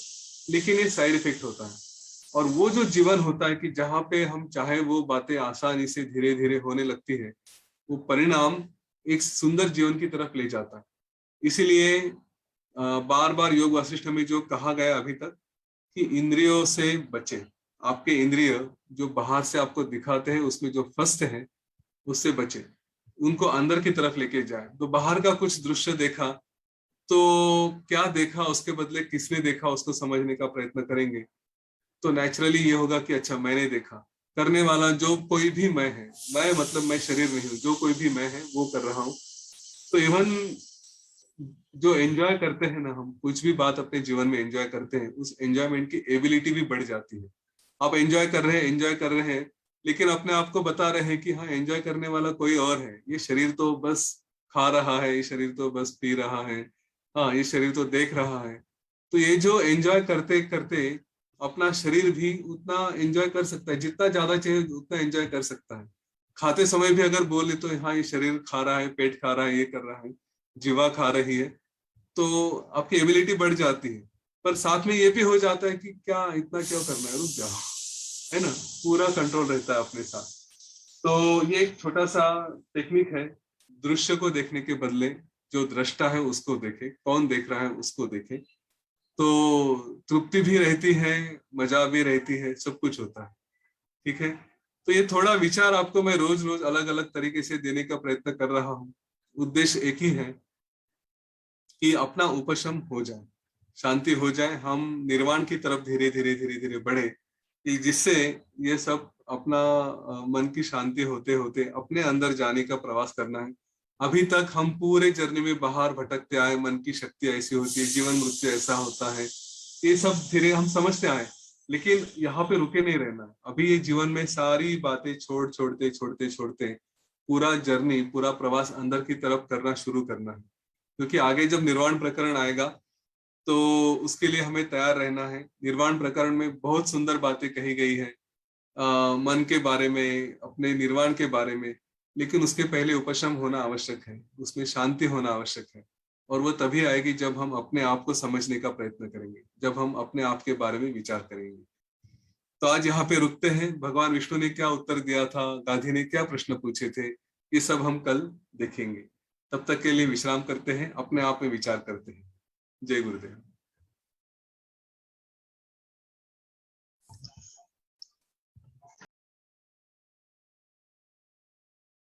लेकिन ये साइड इफेक्ट होता है। और वो जो जीवन होता है कि जहाँ पे हम चाहे वो बातें आसानी से धीरे धीरे होने लगती है, वो परिणाम एक सुंदर जीवन की तरफ ले जाता है। इसीलिए बार बार योग वासिष्ठ में जो कहा गया अभी तक कि इंद्रियों से बचे, आपके इंद्रिय जो बाहर से आपको दिखाते हैं उसमें जो फंसते हैं उससे बचे, उनको अंदर की तरफ लेके जाए। तो बाहर का कुछ दृश्य देखा तो क्या देखा, उसके बदले किसने देखा उसको समझने का प्रयत्न करेंगे, तो नेचुरली ये होगा कि अच्छा मैंने देखा। करने वाला जो कोई भी मैं है, मैं मतलब मैं शरीर नहीं हूँ, जो कोई भी मैं है वो कर रहा हूँ। तो इवन जो एंजॉय करते हैं ना, हम कुछ भी बात अपने जीवन में एंजॉय करते हैं, उस एंजॉयमेंट की एबिलिटी भी बढ़ जाती है। आप एंजॉय कर रहे हैं, एंजॉय कर रहे हैं, लेकिन अपने आप को बता रहे हैं कि हाँ, एंजॉय करने वाला कोई और है, ये शरीर तो बस खा रहा है, ये शरीर तो बस पी रहा है, हाँ, ये शरीर तो देख रहा है। तो ये जो एंजॉय करते करते अपना शरीर भी उतना एंजॉय कर सकता है, जितना ज्यादा चाहिए उतना एंजॉय कर सकता है। खाते समय भी अगर बोले तो हाँ, ये शरीर खा रहा है, पेट खा रहा है, ये कर रहा है, जीवा खा रही है, तो आपकी एबिलिटी बढ़ जाती है। पर साथ में ये भी हो जाता है कि क्या इतना क्यों करना है, रुक जाओ, है ना, पूरा कंट्रोल रहता है अपने साथ। तो ये एक छोटा सा टेक्निक है, दृश्य को देखने के बदले जो दृष्टा है उसको देखे, कौन देख रहा है उसको देखे, तो तृप्ति भी रहती है, मजा भी रहती है, सब कुछ होता है। ठीक है, तो ये थोड़ा विचार आपको मैं रोज रोज अलग अलग तरीके से देने का प्रयत्न कर रहा हूँ। उद्देश्य एक ही है कि अपना उपशम हो जाए, शांति हो जाए, हम निर्वाण की तरफ धीरे धीरे धीरे धीरे बढ़े, कि जिससे ये सब अपना मन की शांति होते होते अपने अंदर जाने का प्रवास करना है। अभी तक हम पूरे जर्नी में बाहर भटकते आए, मन की शक्ति ऐसी होती है, जीवन मृत्यु ऐसा होता है, ये सब धीरे हम समझते आए, लेकिन यहाँ पे रुके नहीं रहना है। अभी ये जीवन में सारी बातें छोड़ते छोड़ते छोड़ते पूरा जर्नी, पूरा प्रवास अंदर की तरफ करना शुरू करना है, क्योंकि आगे जब निर्वाण प्रकरण आएगा तो उसके लिए हमें तैयार रहना है। निर्वाण प्रकरण में बहुत सुंदर बातें कही गई है, मन के बारे में, अपने निर्वाण के बारे में, लेकिन उसके पहले उपशम होना आवश्यक है, उसमें शांति होना आवश्यक है। और वो तभी आएगी जब हम अपने आप को समझने का प्रयत्न करेंगे, जब हम अपने आप के बारे में विचार करेंगे। तो आज यहाँ पे रुकते हैं, भगवान विष्णु ने क्या उत्तर दिया था, गांधी ने क्या प्रश्न पूछे थे, ये सब हम कल देखेंगे। तब तक के लिए विश्राम करते हैं, अपने आप में विचार करते हैं। जय गुरुदेव।